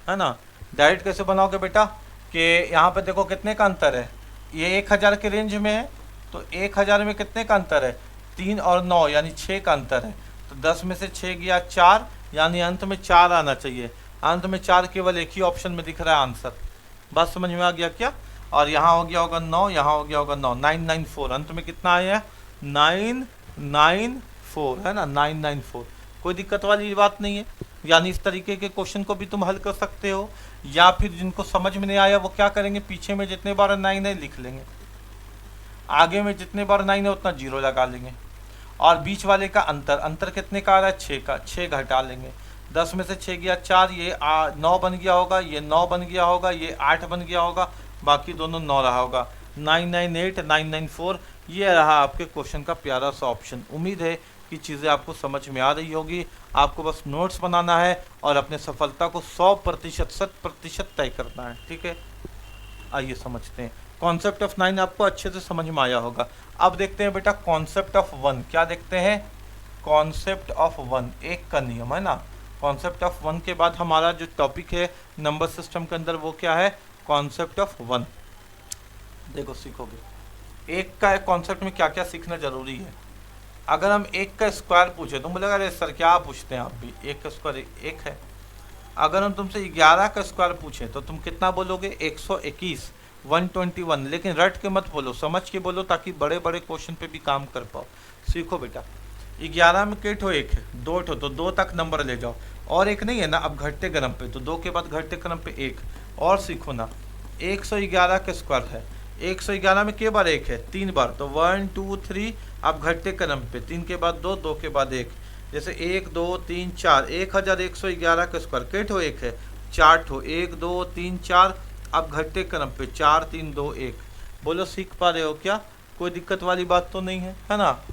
है ना। डायरेक्ट कैसे बनाओगे बेटा कि यहाँ पे देखो कितने का अंतर है, ये 1000 के रेंज में है, तो 1000 में कितने का अंतर है, 3 और 9 यानी 6 का अंतर है। तो 10 में से 6 गया 4, यानी अंत में 4 आना चाहिए। अंत में 4 केवल एक ही ऑप्शन में दिख रहा है आंसर। बात समझ में आ गया क्या? और यहाँ हो गया होगा 9, यहाँ हो गया होगा 9, 994, अंत में कितना आया है 994, है ना, 994। कोई दिक्कत वाली बात नहीं है। यानी इस तरीके के क्वेश्चन को भी तुम हल कर सकते हो, या फिर जिनको समझ में नहीं आया वो क्या करेंगे, पीछे में जितने बार 9 है लिख लेंगे, आगे में जितने बार 9 है उतना 0 लगा लेंगे, और बीच वाले का अंतर, अंतर कितने का आ रहा है 6 का, 6 घटा लेंगे। 10 में से 6 गया 4, ये 9 बन गया होगा, ये 9 बन गया होगा, ये 8 बन गया होगा, बाकी दोनों 9 रहा होगा। 998 994, ये रहा आपके क्वेश्चन का प्यारा सा ऑप्शन। उम्मीद है कि चीज़ें आपको समझ में आ रही होगी। आपको बस नोट्स बनाना है और अपने सफलता को 100% 100% तय करना है। ठीक है, आइए समझते हैं। कॉन्सेप्ट ऑफ 9 आपको अच्छे से समझ में आया होगा। अब देखते हैं बेटा कॉन्सेप्ट ऑफ 1। क्या देखते हैं? कॉन्सेप्ट ऑफ 1, एक का नियम, है ना। कॉन्सेप्ट ऑफ 1 के बाद हमारा जो टॉपिक है नंबर सिस्टम के अंदर वो क्या है, कॉन्सेप्ट ऑफ 1। देखो सीखोगे एक का कॉन्सेप्ट में क्या क्या सीखना जरूरी है। अगर हम एक का स्क्वायर पूछे तो बोलेगा अरे सर क्या पूछते हैं आप भी, एक का स्क्वायर एक है। अगर हम तुमसे 11 का स्क्वायर पूछें तो तुम कितना बोलोगे, 121, 121। लेकिन रट के मत बोलो, समझ के बोलो, ताकि बड़े बड़े क्वेश्चन पे भी काम कर पाओ। सीखो बेटा, 11 में के ठो एक है, 2 ठो, तो 2 तक नंबर ले जाओ, और एक नहीं है ना, अब घटते क्रम पे, तो 2 के बाद घटते क्रम पे 1। और सीखो ना, 111 का स्क्वायर है, 111 में के बार 1 है, 3 बार, तो 1 2 3, अब घटते क्रम पे 3 के बाद 2, 2 के बाद 1, जैसे 1 2 3 4, 1111 का स्क्वायर के ठो एक है, 4 ठो, 1 2 3 4, अब घटते क्रम पे 4 3 2 1। बोलो सीख पा रहे हो क्या? कोई दिक्कत वाली बात तो नहीं है ना।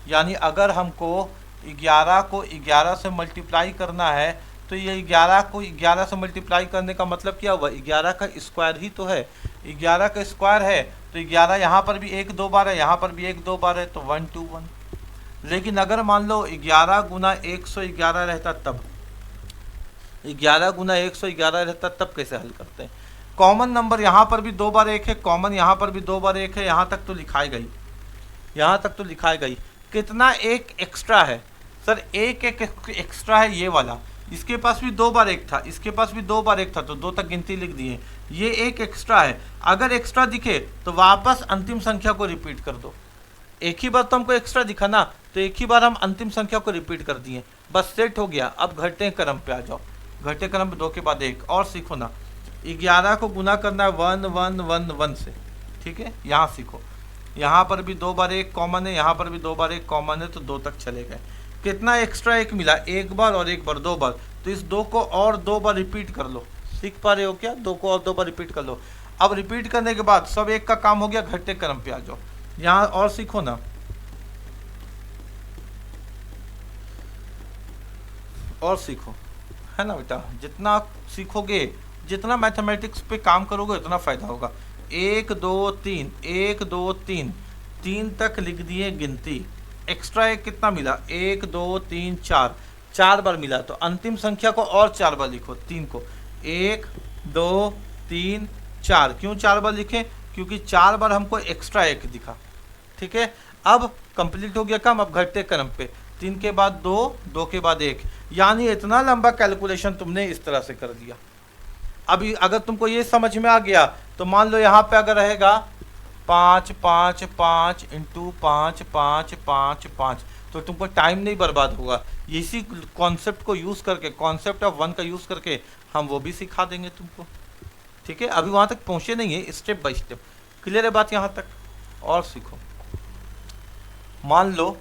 यानी अगर हमको 11 को 11 से मल्टीप्लाई करना है तो ये 11 को 11 से मल्टीप्लाई करने का मतलब क्या हुआ, 11 का स्क्वायर ही तो है। 11 का स्क्वायर है तो 11 यहाँ पर भी 1 2 बार है, यहाँ पर भी 1 2 बार है, तो 1 2 1। लेकिन अगर मान लो 11 गुना 111 रहता, तब 11 गुना 111 रहता, तब कैसे हल करते हैं? कॉमन नंबर यहाँ पर भी 2 बार 1 है, कॉमन यहाँ पर भी 2 बार 1 है, यहाँ तक तो लिखाई गई, यहाँ तक तो लिखाई गई। कितना एक एक्स्ट्रा है सर, एक एक्स्ट्रा है ये वाला, इसके पास भी 2 बार 1 था, इसके पास भी 2 बार 1 था, तो 2 तक गिनती लिख दिए। ये एक एक्स्ट्रा है, अगर एक्स्ट्रा दिखे तो वापस अंतिम संख्या को रिपीट कर दो। एक ही बार तो हमको एक्स्ट्रा दिखा ना, तो एक ही बार हम अंतिम संख्या को रिपीट कर दिए, बस सेट हो गया। अब घटते क्रम पे आ जाओ, घटते क्रम पे 2 के बाद 1। और सीखो ना, 11 को गुना करना है 1 1 1 1 से, ठीक है, यहाँ सीखो। यहाँ पर भी 2 बार 1 कॉमन है, यहाँ पर भी 2 बार 1 कॉमन है, तो 2 तक चले गए। कितना एक्स्ट्रा एक मिला, 1 बार और 1 बार, 2 बार, तो इस 2 को और 2 बार रिपीट कर लो। सीख पा रहे हो क्या? 2 को और 2 बार रिपीट कर लो। अब रिपीट करने के बाद सब एक का काम हो गया, घटते क्रम पे आ जाओ। यहाँ और सीखो ना, और सीखो, है ना बेटा। जितना सीखोगे, जितना मैथमेटिक्स पे काम करोगे उतना फायदा होगा। 1 2 3, 1 2 3, 3 तक लिख दिए गिनती। एक्स्ट्रा एक कितना मिला, 1 2 3 4, 4 बार मिला, तो अंतिम संख्या को और 4 बार लिखो, 3 को। 1 2 3 4, क्यों 4 बार लिखे? क्योंकि 4 बार हमको एक्स्ट्रा एक दिखा, ठीक है। अब कंप्लीट हो गया काम। अब घटते क्रम पे 3 के बाद 2, 2 के बाद 1, यानी इतना लंबा कैलकुलेशन तुमने इस तरह से कर दिया। अभी अगर तुमको ये समझ में आ गया तो मान लो यहाँ पे अगर रहेगा 5 5 5 इंटू 5 5 5 5, तो तुमको टाइम नहीं बर्बाद होगा। इसी कॉन्सेप्ट को यूज़ करके, कॉन्सेप्ट ऑफ 1 का यूज़ करके हम वो भी सिखा देंगे तुमको। ठीक है, अभी वहाँ तक पहुँचे नहीं है, स्टेप बाय स्टेप। क्लियर है बात यहाँ तक? और सीखो। मान लो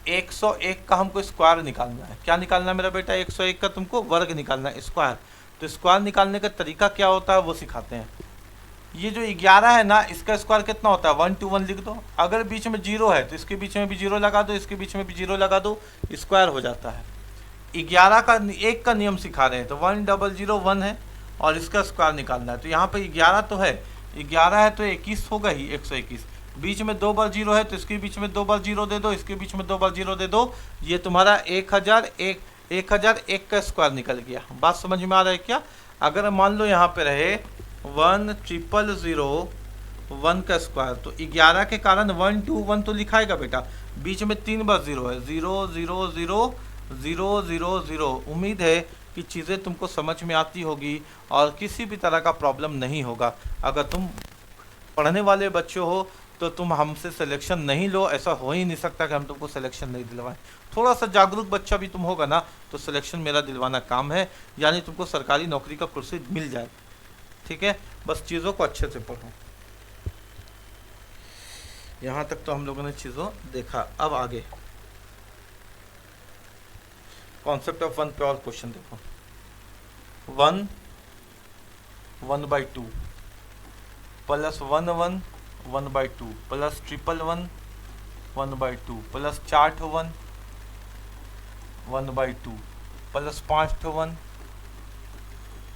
101 का हमको स्क्वायर निकालना है। क्या निकालना है मेरा बेटा? 101 का तुमको वर्ग निकालना है, स्क्वायर। तो स्क्वायर निकालने का तरीका क्या होता है वो सिखाते हैं। ये जो 11 है ना, इसका स्क्वायर कितना होता है? 1 2 1 लिख दो। अगर बीच में 0 है तो इसके बीच में भी 0 लगा दो, इसके बीच में भी 0 लगा दो, स्क्वायर हो जाता है। 11 का 1 का नियम सिखा रहे हैं, तो 1 0 0 1 है और इसका स्क्वायर निकालना है। तो यहाँ पे 11 तो है, 11 है तो 21 होगा ही, 121। बीच में 2 बार 0 है तो इसके बीच में 2 बार 0 दे दो, इसके बीच में 2 बार 0 दे दो। ये तुम्हारा 1001 का स्क्वायर निकल गया। बात समझ में आ रहा है क्या? अगर मान लो यहाँ पे रहे 1 0 0 1 का स्क्वायर, तो 11 के कारण 1 2 1 तो लिखाएगा बेटा। बीच में 3 बार 0 है, 0 0 0 0 0 0। उम्मीद है कि चीज़ें तुमको समझ में आती होगी और किसी भी तरह का प्रॉब्लम नहीं होगा। अगर तुम पढ़ने वाले बच्चे हो तो तुम हमसे सिलेक्शन नहीं लो, ऐसा हो ही नहीं सकता कि हम तुमको सिलेक्शन नहीं दिलवाएं। थोड़ा सा जागरूक बच्चा भी तुम होगा ना तो सिलेक्शन मेरा दिलवाना काम है, यानी तुमको सरकारी नौकरी का कुर्सी मिल जाए। ठीक है, बस चीज़ों को अच्छे से पढ़ो। यहाँ तक तो हम लोगों ने चीज़ों देखा। अब आगे कॉन्सेप्ट ऑफ 1 पे और क्वेश्चन देखो। 1 1/2 plus 1 1 1/2 plus 1 1/2 plus 4 1 1/2 plus 5 1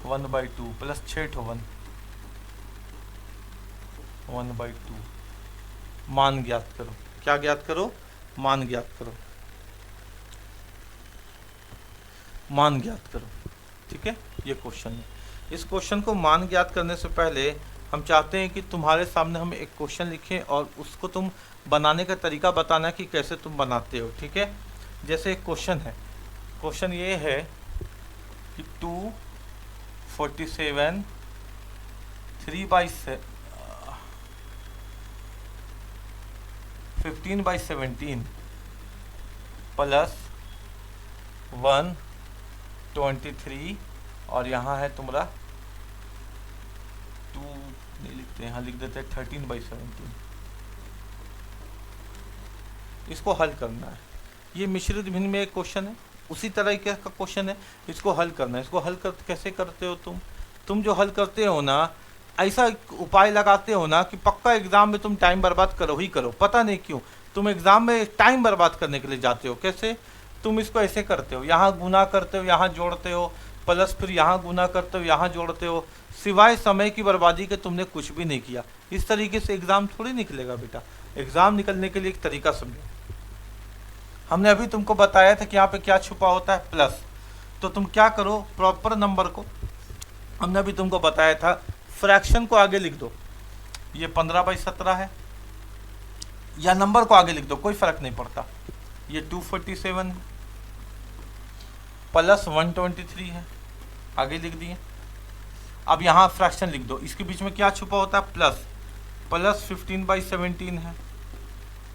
1/2 plus 6 1 1/2। मान ज्ञात करो। क्या ज्ञात करो? मान ज्ञात करो, मान ज्ञात करो। ठीक है, ये क्वेश्चन है। इस क्वेश्चन को मान ज्ञात करने से पहले हम चाहते हैं कि तुम्हारे सामने हम एक क्वेश्चन लिखें और उसको तुम बनाने का तरीका बताना कि कैसे तुम बनाते हो। ठीक है, जैसे एक क्वेश्चन है, क्वेश्चन ये है कि 247 15/17 प्लस 123 और यहाँ है तुम्हारा 2 नहीं लिखते, यहाँ लिख देते हैं 13/17। इसको हल करना है। ये मिश्रित भिन्न में एक क्वेश्चन है, उसी तरह का क्वेश्चन है, इसको हल करना है। इसको हल कर कैसे करते हो तुम जो हल करते हो ना, ऐसा उपाय लगाते हो ना कि पक्का एग्जाम में तुम टाइम बर्बाद करो ही करो। पता नहीं क्यों तुम एग्जाम में टाइम बर्बाद करने के लिए जाते हो। कैसे? तुम इसको ऐसे करते हो, यहाँ गुना करते हो, यहाँ जोड़ते हो, प्लस फिर यहाँ गुना करते हो, यहाँ जोड़ते हो, सिवाय समय की बर्बादी के तुमने कुछ भी नहीं किया। इस तरीके से एग्जाम थोड़ी निकलेगा बेटा। एग्जाम निकलने के लिए एक तरीका समझो। हमने अभी तुमको बताया था कि यहाँ पे क्या छुपा होता है, प्लस। तो तुम क्या करो, प्रॉपर नंबर को, हमने अभी तुमको बताया था, फ्रैक्शन को आगे लिख दो। ये 15/17 है, या नंबर को आगे लिख दो, कोई फर्क नहीं पड़ता। ये 247 है प्लस 123 है, आगे लिख दिए। अब यहाँ फ्रैक्शन लिख दो, इसके बीच में क्या छुपा होता है, प्लस 15/17 है,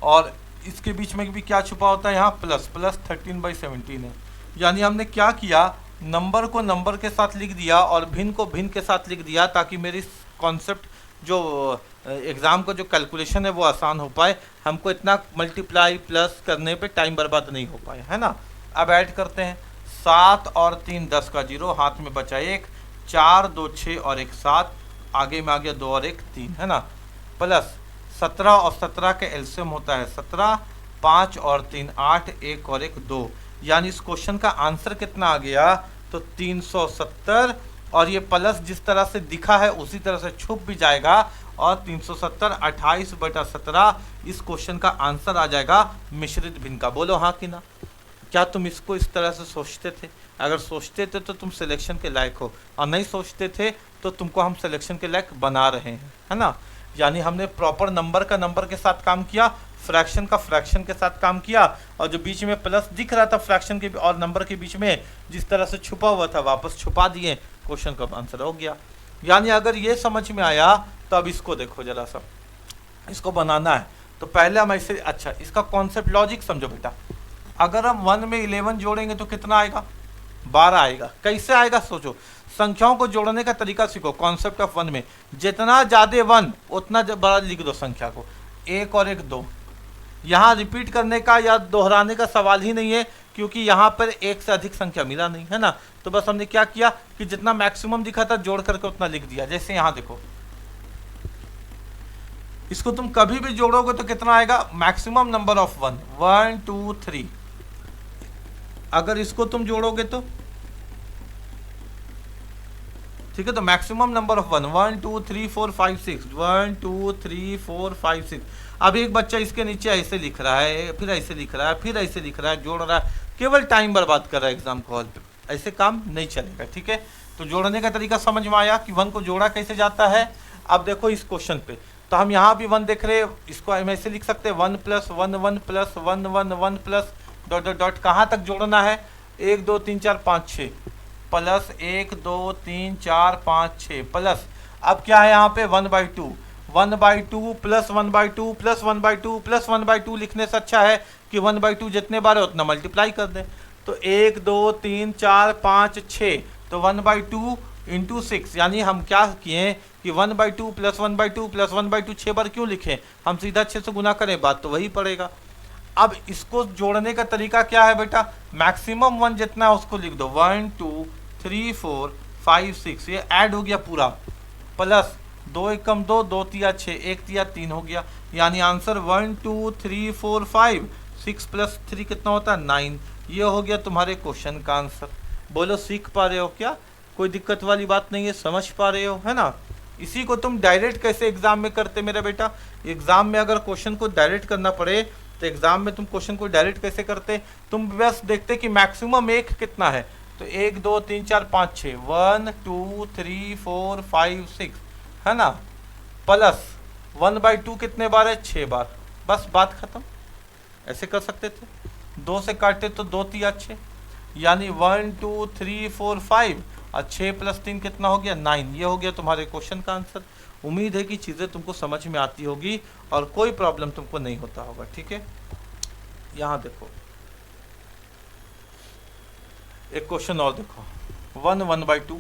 और इसके बीच में भी क्या छुपा होता है, यहाँ प्लस 13/17 है। यानी हमने क्या किया, नंबर को नंबर के साथ लिख दिया और भिन्न को भिन्न के साथ लिख दिया, ताकि मेरी कॉन्सेप्ट जो एग्ज़ाम का जो कैलकुलेशन है वो आसान हो पाए। हमको इतना मल्टीप्लाई प्लस करने पे टाइम बर्बाद नहीं हो पाए, है ना। अब ऐड करते हैं, 7 और 3 10 का 0, हाथ में बचा 1, 4 2 6 और 1 7, आगे में आ गया 2 और 1 3, है ना। प्लस 17 और 17 के एलसीएम होता है 17, 5 और 3 8, 1 और 1 2। यानी इस क्वेश्चन का आंसर कितना आ गया, तो 370। और ये प्लस जिस तरह से दिखा है उसी तरह से छुप भी जाएगा, और 370 28/17 इस क्वेश्चन का आंसर आ जाएगा मिश्रित भिन्न का। बोलो हाँ कि ना। क्या तुम इसको इस तरह से सोचते थे? अगर सोचते थे तो तुम सिलेक्शन के लायक हो, और नहीं सोचते थे तो तुमको हम सिलेक्शन के लायक बना रहे हैं, है ना। यानी हमने प्रॉपर नंबर का नंबर के साथ काम किया, फ्रैक्शन का फ्रैक्शन के साथ काम किया, और जो बीच में प्लस दिख रहा था फ्रैक्शन के और नंबर के बीच में जिस तरह से छुपा हुआ था वापस छुपा दिए, क्वेश्चन का आंसर हो गया। यानी अगर ये समझ में आया तो अब इसको देखो जरा सा, इसको बनाना है तो पहले हम ऐसे, अच्छा इसका कॉन्सेप्ट लॉजिक समझो बेटा। अगर हम 1 में 11 जोड़ेंगे तो कितना आएगा, 12 आएगा। कैसे आएगा सोचो, संख्याओं को जोड़ने का तरीका सीखो। कॉन्सेप्ट ऑफ 1 में जितना ज्यादा 1 उतना बड़ा लिख दो संख्या को, 1 और 1 2। यहाँ रिपीट करने का या दोहराने का सवाल ही नहीं है, क्योंकि यहाँ पर एक से अधिक संख्या मिला नहीं है ना। तो बस हमने क्या किया कि जितना मैक्सिमम दिखा था जोड़ करके उतना लिख दिया। जैसे यहाँ देखो, इसको तुम कभी भी जोड़ोगे तो कितना आएगा, मैक्सिमम नंबर ऑफ 1 1 2 3। अगर इसको तुम जोड़ोगे तो ठीक है, तो मैक्सिमम नंबर ऑफ 1 1 2 3 4 5 6 1 2 3 4 5 6। अब एक बच्चा इसके नीचे ऐसे लिख रहा है, फिर ऐसे लिख रहा है, फिर ऐसे लिख रहा है, जोड़ रहा है, केवल टाइम बर्बाद कर रहा है एग्जाम हॉल पे। ऐसे काम नहीं चलेगा, ठीक है। तो जोड़ने का तरीका समझ में आया कि 1 को जोड़ा कैसे जाता है। अब देखो इस क्वेश्चन पे, तो हम यहाँ भी 1 देख रहे हैं, इसको हम ऐसे लिख सकते हैं 1 + 1 1 + 1 1 1 प्लस डॉट डॉट डॉट। कहाँ तक जोड़ना है, 1 2 3 4 5 6 प्लस 1 2 3 4 5 6 प्लस, अब क्या है यहाँ पे 1/2 1/2 प्लस 1/2 प्लस 1/2 प्लस 1/2 लिखने से अच्छा है कि 1/2 जितने बार है उतना मल्टीप्लाई कर दें। तो 1 2 3 4 5 6, तो 1/2 × 6, यानी हम क्या किए कि 1/2 प्लस 1/2 प्लस 1/2 6 बार क्यों लिखें, हम सीधा 6 से गुना करें, बात तो वही पड़ेगा। अब इसको जोड़ने का तरीका क्या है बेटा, मैक्सिमम 1 जितना है उसको लिख दो, 1 2 3 4 5 6, ये ऐड हो गया पूरा, प्लस 2 × 1 2 2 × 6 1 × 3 हो गया, यानी आंसर 1 2 3 4 5 6 + 3 कितना होता है 9। ये हो गया तुम्हारे क्वेश्चन का आंसर। बोलो सीख पा रहे हो क्या, कोई दिक्कत वाली बात नहीं है, समझ पा रहे हो, है ना। इसी को तुम डायरेक्ट कैसे एग्जाम में करते मेरा बेटा, एग्जाम में अगर क्वेश्चन को डायरेक्ट करना पड़े तो एग्जाम में तुम क्वेश्चन को डायरेक्ट कैसे करते, तुम बस देखते कि मैक्सिमम एक कितना है, तो 1 2 3 4 5 6 1 2 3 4 5 6 है ना, प्लस 1/2 कितने बार है 6 बार, बस बात खत्म। ऐसे कर सकते थे, 2 से काटे तो 2 × 6, यानी 1 2 3 4 5 और 6 + 3 कितना हो गया 9। ये हो गया तुम्हारे क्वेश्चन का आंसर। उम्मीद है कि चीज़ें तुमको समझ में आती होगी और कोई प्रॉब्लम तुमको नहीं होता होगा, ठीक है। यहाँ देखो एक क्वेश्चन और देखो, 1 1/2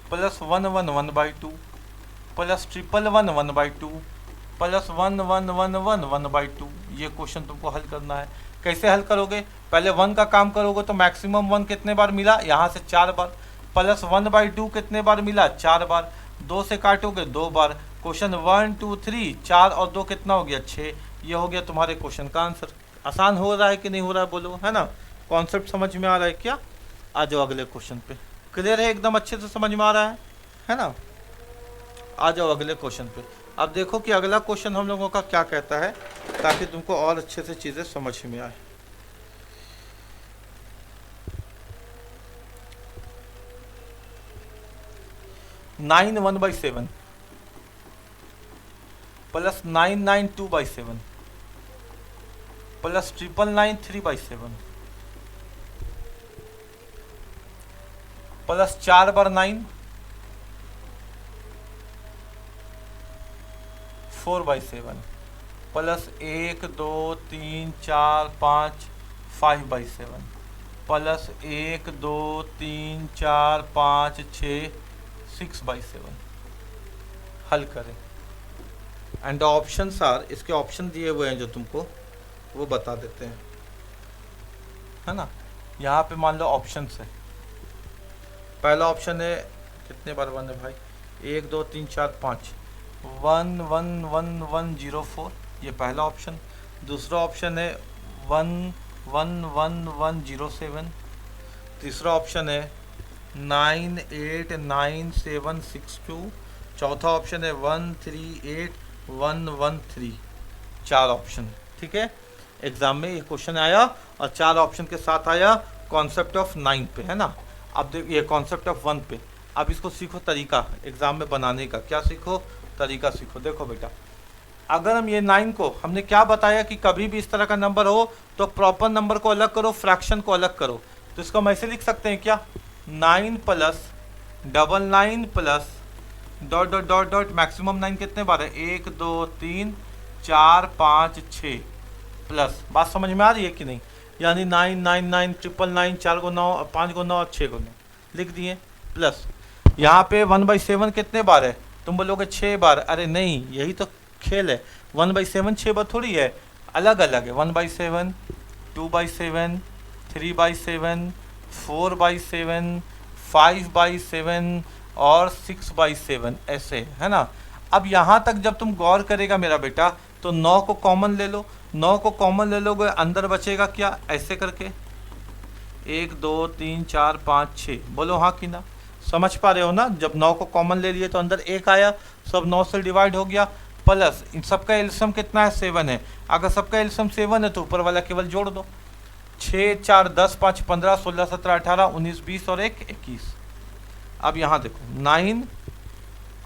प्लस 1 1 1/2 प्लस 1 1 1/2 प्लस 1 1 1 1 1/2। ये क्वेश्चन तुमको हल करना है। कैसे हल करोगे, पहले 1 का काम करोगे तो मैक्सिमम 1 कितने बार मिला, यहाँ से 4 बार, प्लस 1/2 कितने बार मिला 4 बार, 2 से काटोगे 2 बार। क्वेश्चन 1 2 3 4 और 2 कितना हो गया 6। ये हो गया तुम्हारे क्वेश्चन का आंसर। आसान हो रहा है कि नहीं हो रहा है बोलो, है ना, कॉन्सेप्ट समझ में आ रहा है क्या। आ जाओ अगले क्वेश्चन पे, क्लियर है, एकदम अच्छे से समझ में आ रहा है ना। आ जाओ अगले क्वेश्चन पे। अब देखो कि अगला क्वेश्चन हम लोगों का क्या कहता है, ताकि तुमको और अच्छे से चीज़ें समझ में आए। नाइन 1/7 प्लस 9 2/7 प्लस 9 3/7 प्लस 4 बार 9 4/7 प्लस 1 2 3 4 5 5/7 प्लस 1 2 3 4 5 6 6/7। हल करें एंड ऑप्शन आर, इसके ऑप्शन दिए हुए हैं जो तुमको वो बता देते हैं, है ना। यहाँ पे मान लो ऑप्शन है, पहला ऑप्शन है कितने बार 1 है भाई, 1 2 3 4 5 1 1 1 1 0 4, ये पहला ऑप्शन। दूसरा ऑप्शन है 1 1 1 1 0 7। तीसरा ऑप्शन है 9 8 9 7 6 2। चौथा ऑप्शन है 1 3 8 1 1 3। 4 ऑप्शन, ठीक है। एग्जाम में ये क्वेश्चन आया और 4 ऑप्शन के साथ आया कॉन्सेप्ट ऑफ 9 पे, है ना। अब देखिए कॉन्सेप्ट ऑफ 1 पे, अब इसको सीखो तरीका एग्जाम में बनाने का, क्या सीखो, तरीका सीखो। देखो बेटा, अगर हम ये 9 को, हमने क्या बताया कि कभी भी इस तरह का नंबर हो तो प्रॉपर नंबर को अलग करो, फ्रैक्शन को अलग करो। तो इसको हम ऐसे लिख सकते हैं क्या, 9 + 9 9 + dot dot dot dot maximum 9 कितने बार है, 1 2 3 4 5 6 प्लस। बात समझ में आ रही है कि नहीं, यानी 9 9 9 ट्रिपल 9, 4 को 9, 5 को 9 और 6 को 9 लिख दिए प्लस। यहाँ पे 1/7 कितने बार है, तुम बोलोगे 6 बार, अरे नहीं यही तो खेल है, 1/7 6 बार थोड़ी है, अलग अलग है, 1/7, 2/7, 3/7, 4/7, 5/7 और 6/7 ऐसे, है ना। अब यहाँ तक जब तुम गौर करेगा मेरा बेटा, तो 9 को कॉमन ले लो, 9 को कॉमन ले लोगे, अंदर बचेगा क्या, ऐसे करके 1 2 3 4 5 6, बोलो हाँ कि ना। समझ पा रहे हो ना, जब 9 को कॉमन ले लिए तो अंदर 1 आया, सब 9 से डिवाइड हो गया, प्लस इन सबका एलसीएम कितना है, 7 है। अगर सबका एलसीएम 7 है तो ऊपर वाला केवल जोड़ दो, 6 4 10 5 15 16 17 18 19 20 और 1 21। अब यहाँ देखो 9,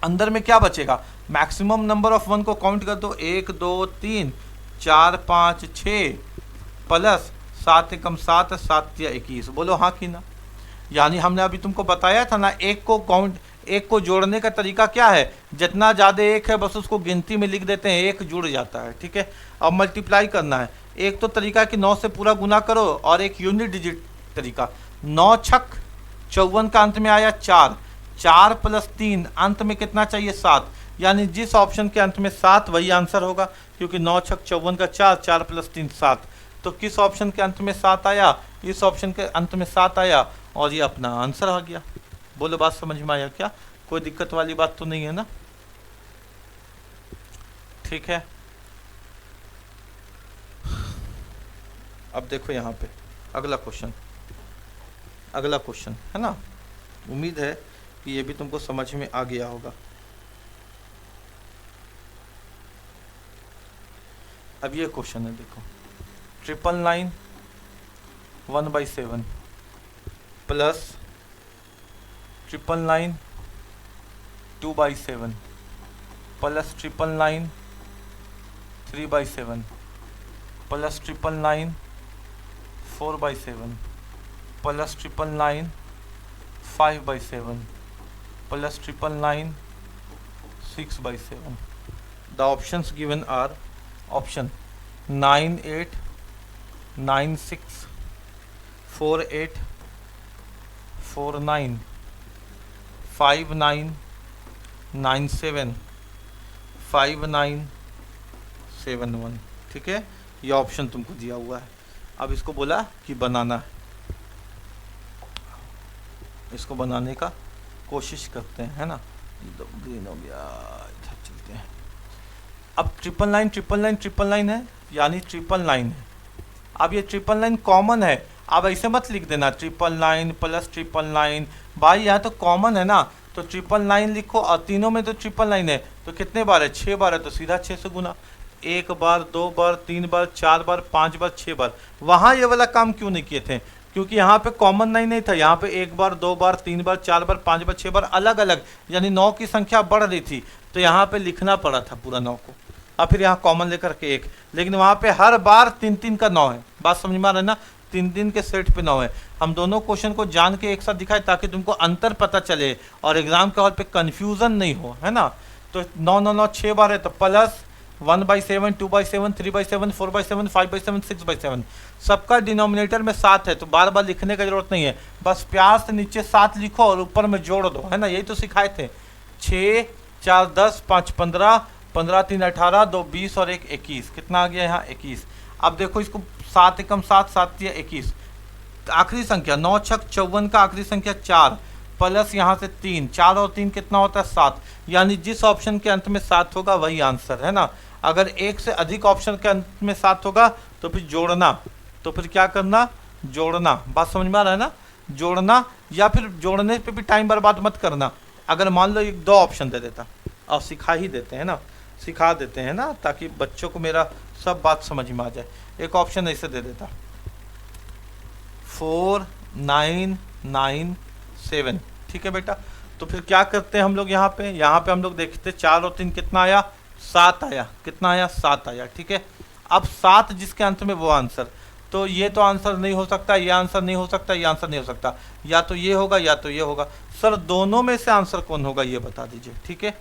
अंदर में क्या बचेगा, मैक्सिमम नंबर ऑफ 1 को काउंट कर दो, 1 2 3 4 5 6 प्लस 7 एकम 7 7 या 21, बोलो हाँ कि ना। यानी हमने अभी तुमको बताया था ना, एक को काउंट, एक को जोड़ने का तरीका क्या है, जितना ज़्यादा एक है बस उसको गिनती में लिख देते हैं, एक जुड़ जाता है, ठीक है। अब मल्टीप्लाई करना है, एक तो तरीका है कि 9 से पूरा गुना करो, और एक यूनिट डिजिट तरीका, 9 छक 54 का अंत में आया 4, 4 प्लस 3 अंत में कितना चाहिए 7, यानी जिस ऑप्शन के अंत में 7 वही आंसर होगा, क्योंकि 9 छक 54 का 4, 4 प्लस 3 7। तो किस ऑप्शन के अंत में 7 आया, इस ऑप्शन के अंत में 7 आया, और ये अपना आंसर आ गया। बोलो बात समझ में आया क्या, कोई दिक्कत वाली बात तो नहीं है ना, ठीक है। अब देखो यहाँ पे अगला क्वेश्चन, अगला क्वेश्चन है ना, उम्मीद है कि ये भी तुमको समझ में आ गया होगा। अब ये क्वेश्चन है, देखो 999 1/7 plus 999 2/7 plus 999 3/7 plus 999 4/7 plus 999 5/7 plus 999 6/7। The options given are option 98 96 48 49 59 97 5971, ठीक है। ये ऑप्शन तुमको दिया हुआ है। अब इसको बोला कि बनाना है, इसको बनाने का कोशिश करते हैं, है ना। ग्रीन हो गया, इधर चलते हैं। अब 999 है, यानी 999 है। अब ये 999 कॉमन है, अब ऐसे मत लिख देना 999 प्लस 999, भाई यहाँ तो कॉमन है ना, तो 999 लिखो, और तीनों में तो 999 है, तो कितने बार है, 6 बार है, तो सीधा 6 से गुना, 1 बार 2 बार 3 बार 4 बार 5 बार 6 बार। वहाँ ये वाला काम क्यों नहीं किए थे, क्योंकि यहाँ पे कॉमन 9 नहीं था, यहाँ पे 1 बार 2 बार 3 बार 4 बार 5 बार 6 बार अलग अलग, यानी 9 की संख्या बढ़ रही थी, तो यहाँ पे लिखना पड़ा था पूरा 9 को, और फिर यहाँ कॉमन लेकर के 1, लेकिन वहाँ पे हर बार 3 का 9 है। बात समझ में आ रहा है ना, 3 के सेट पे 9 है। हम दोनों क्वेश्चन को जान के एक साथ दिखाए ताकि तुमको अंतर पता चले और एग्जाम के हॉल पे कंफ्यूजन नहीं हो, है ना। तो 9 9 9 6 बार है, तो प्लस 1/7 2/7 3/7 4/7 5/7 6/7, सबका डिनोमिनेटर में 7 है, तो बार बार लिखने का जरूरत नहीं है, बस प्यार से नीचे 7 लिखो और ऊपर में जोड़ दो, है ना। यही तो सिखाए थे, 6 4 10 5 15 15 3 18 2 20 और 1 21, कितना आ गया यहाँ 21। अब देखो इसको 7 एकम 7 7 या 21, आखिरी संख्या 9 छक 54 का आखिरी संख्या 4 प्लस यहाँ से 3, 4 और 3 कितना होता है 7, यानी जिस ऑप्शन के अंत में 7 होगा वही आंसर, है ना। अगर एक से अधिक ऑप्शन के अंत में 7 होगा तो फिर जोड़ना, तो फिर क्या करना, जोड़ना। बात समझ में आ रहा है ना, जोड़ना, या फिर जोड़ने पे भी टाइम बर्बाद मत करना। अगर मान लो एक 2 ऑप्शन दे देता, और सिखा ही देते हैं ना, सिखा देते हैं ना, ताकि बच्चों को मेरा सब बात समझ में आ जाए। एक ऑप्शन ऐसे दे देता 4 9 9 7, ठीक है बेटा। तो फिर क्या करते हैं हम लोग, यहाँ पे हम लोग देखते 4 और 3 कितना आया 7 आया, कितना आया 7 आया, ठीक है। अब 7 जिसके अंत में वो आंसर, तो ये तो आंसर नहीं हो सकता, ये आंसर नहीं हो सकता, ये आंसर नहीं हो सकता, या तो ये होगा या तो ये होगा। सर दोनों में से आंसर कौन होगा ये बता दीजिए, ठीक है।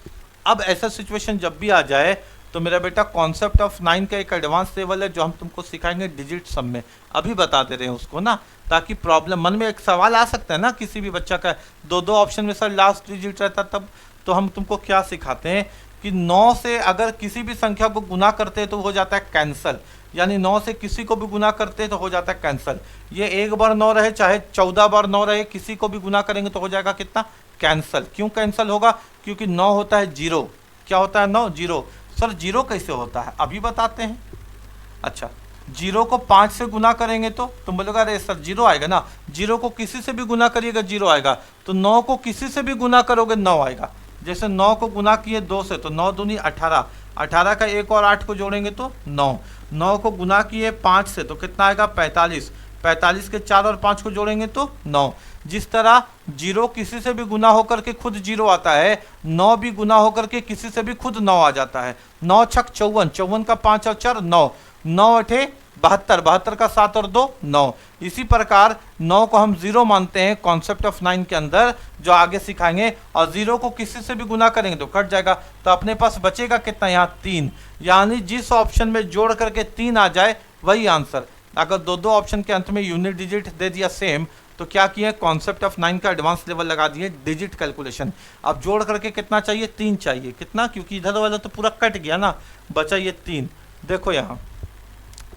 अब ऐसा सिचुएशन जब भी आ जाए तो मेरा बेटा कॉन्सेप्ट ऑफ 9 का एक एडवांस लेवल है जो हम तुमको सिखाएंगे डिजिट सम में, अभी बता दे रहे हैं उसको ना, ताकि प्रॉब्लम मन में एक सवाल आ सकता है ना किसी भी बच्चा का, दो ऑप्शन में सर लास्ट डिजिट रहता तब, तो हम तुमको क्या सिखाते हैं कि 9 से अगर किसी भी संख्या को गुना करते हैं तो हो जाता है कैंसल, यानी 9 से किसी को भी गुना करते हैं तो हो जाता है कैंसल। ये एक बार 9 रहे चाहे 14 बार 9 रहे, किसी को भी गुना करेंगे तो हो जाएगा कितना, कैंसल। क्यों कैंसल होगा, क्योंकि 9 होता है जीरो। क्या होता है 9, जीरो। सर जीरो कैसे होता है अभी बताते हैं। अच्छा, जीरो को 5 से गुना करेंगे तो तुम बोलोगे अरे सर जीरो आएगा ना, जीरो को किसी से भी गुना करिएगा जीरो आएगा, तो 9 को किसी से भी गुना करोगे 9 आएगा। जैसे 9 को गुना किए 2 से तो 9 दूनी 18, 18 का 1 और 8 को जोड़ेंगे तो 9, 9 को गुना किए 5 से तो कितना आएगा 45, 45 के 4 और 5 को जोड़ेंगे तो 9। जिस तरह जीरो किसी से भी गुना होकर के खुद जीरो आता है, 9 भी गुना होकर के किसी से भी खुद 9 आ जाता है। 9 छक 54, 54 का 5 और 4 9, 9 अठे 72, 72 का 7 और 2 9। इसी प्रकार 9 को हम जीरो मानते हैं कॉन्सेप्ट ऑफ 9 के अंदर, जो आगे सिखाएंगे, और जीरो को किसी से भी गुना करेंगे तो कट जाएगा, तो अपने पास बचेगा कितना यहाँ 3, यानी जिस ऑप्शन में जोड़ करके 3 आ जाए वही आंसर। अगर दो ऑप्शन के अंत में यूनिट डिजिट दे दिया सेम, तो क्या किया कॉन्सेप्ट ऑफ 9 का एडवांस लेवल लगा दिए डिजिट कैलकुलेशन। अब जोड़ करके कितना चाहिए 3 चाहिए, कितना, क्योंकि इधर वाला तो पूरा कट गया ना, बचा ये 3। देखो यहाँ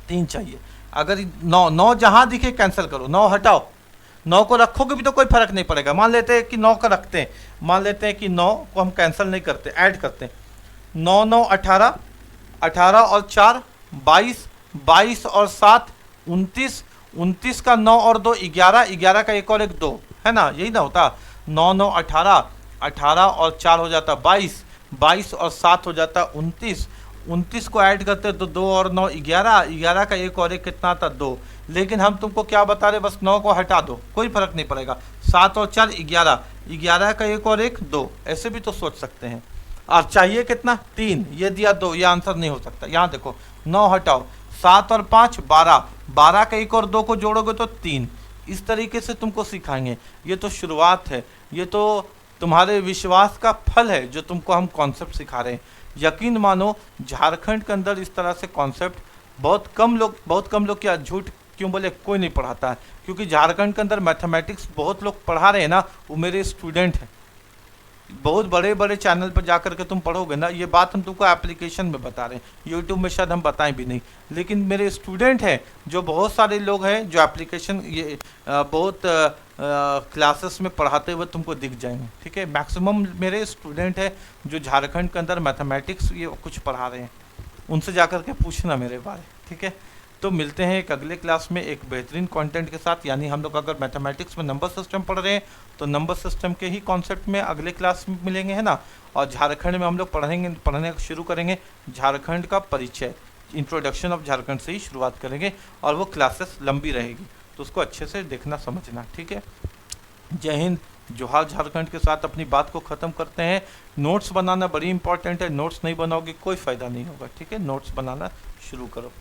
3 चाहिए, अगर 9 जहां दिखे कैंसिल करो, 9 हटाओ, 9 को रखोगे भी तो कोई फर्क नहीं पड़ेगा। मान लेते हैं कि 9 का रखते हैं, मान लेते हैं कि 9 को हम कैंसिल नहीं करते, ऐड करते हैं, 9 9 18, 18 और 4 22, 22 और 7 29, 29 का 9 और 2 11, 11 का 1 और 1 2, है ना, यही ना होता। 9 9 18, 18 और 4 हो जाता 22, 22 और 7 हो जाता 29, 29 को ऐड करते तो 2 और 9 11, 11 का 1 और 1 कितना था 2। लेकिन हम तुमको क्या बता रहे, बस 9 को हटा दो, कोई फर्क नहीं पड़ेगा। 7 और 4 11, 11 का 1 और 1 2, ऐसे भी तो सोच सकते हैं। और चाहिए कितना 3, ये दिया 2, ये आंसर नहीं हो सकता। यहाँ देखो 9 हटाओ, 7 और 5 12, 12 का 1 और 2 को जोड़ोगे तो 3। इस तरीके से तुमको सिखाएंगे। ये तो शुरुआत है, ये तो तुम्हारे विश्वास का फल है जो तुमको हम कॉन्सेप्ट सिखा रहे हैं। यकीन मानो झारखंड के अंदर इस तरह से कॉन्सेप्ट बहुत कम लोग क्या, झूठ क्यों बोले, कोई नहीं पढ़ाता है, क्योंकि झारखंड के अंदर मैथमेटिक्स बहुत लोग पढ़ा रहे हैं ना, वो मेरे स्टूडेंट हैं। बहुत बड़े बड़े चैनल पर जाकर के तुम पढ़ोगे ना, ये बात हम तुमको एप्लीकेशन में बता रहे हैं, यूट्यूब में शायद हम बताएं भी नहीं, लेकिन मेरे स्टूडेंट हैं, जो बहुत सारे लोग हैं जो एप्लीकेशन ये बहुत क्लासेस में पढ़ाते हुए तुमको दिख जाएंगे, ठीक है। मैक्सिमम मेरे स्टूडेंट हैं जो झारखंड के अंदर मैथमेटिक्स ये कुछ पढ़ा रहे हैं, उनसे जाकर के पूछना मेरे बारे, ठीक है। तो मिलते हैं एक अगले क्लास में एक बेहतरीन कंटेंट के साथ। यानी हम लोग अगर मैथमेटिक्स में नंबर सिस्टम पढ़ रहे हैं तो नंबर सिस्टम के ही कॉन्सेप्ट में अगले क्लास में मिलेंगे, है ना। और झारखंड में हम लोग पढ़ने शुरू करेंगे झारखंड का परिचय, इंट्रोडक्शन ऑफ झारखंड से ही शुरुआत करेंगे, और वो क्लासेस लंबी रहेगी, तो उसको अच्छे से देखना समझना, ठीक है। जय हिंद, जोहार। झारखंड के साथ अपनी बात को ख़त्म करते हैं। नोट्स बनाना बड़ी इंपॉर्टेंट है, नोट्स नहीं बनाओगे कोई फ़ायदा नहीं होगा, ठीक है। नोट्स बनाना शुरू करो।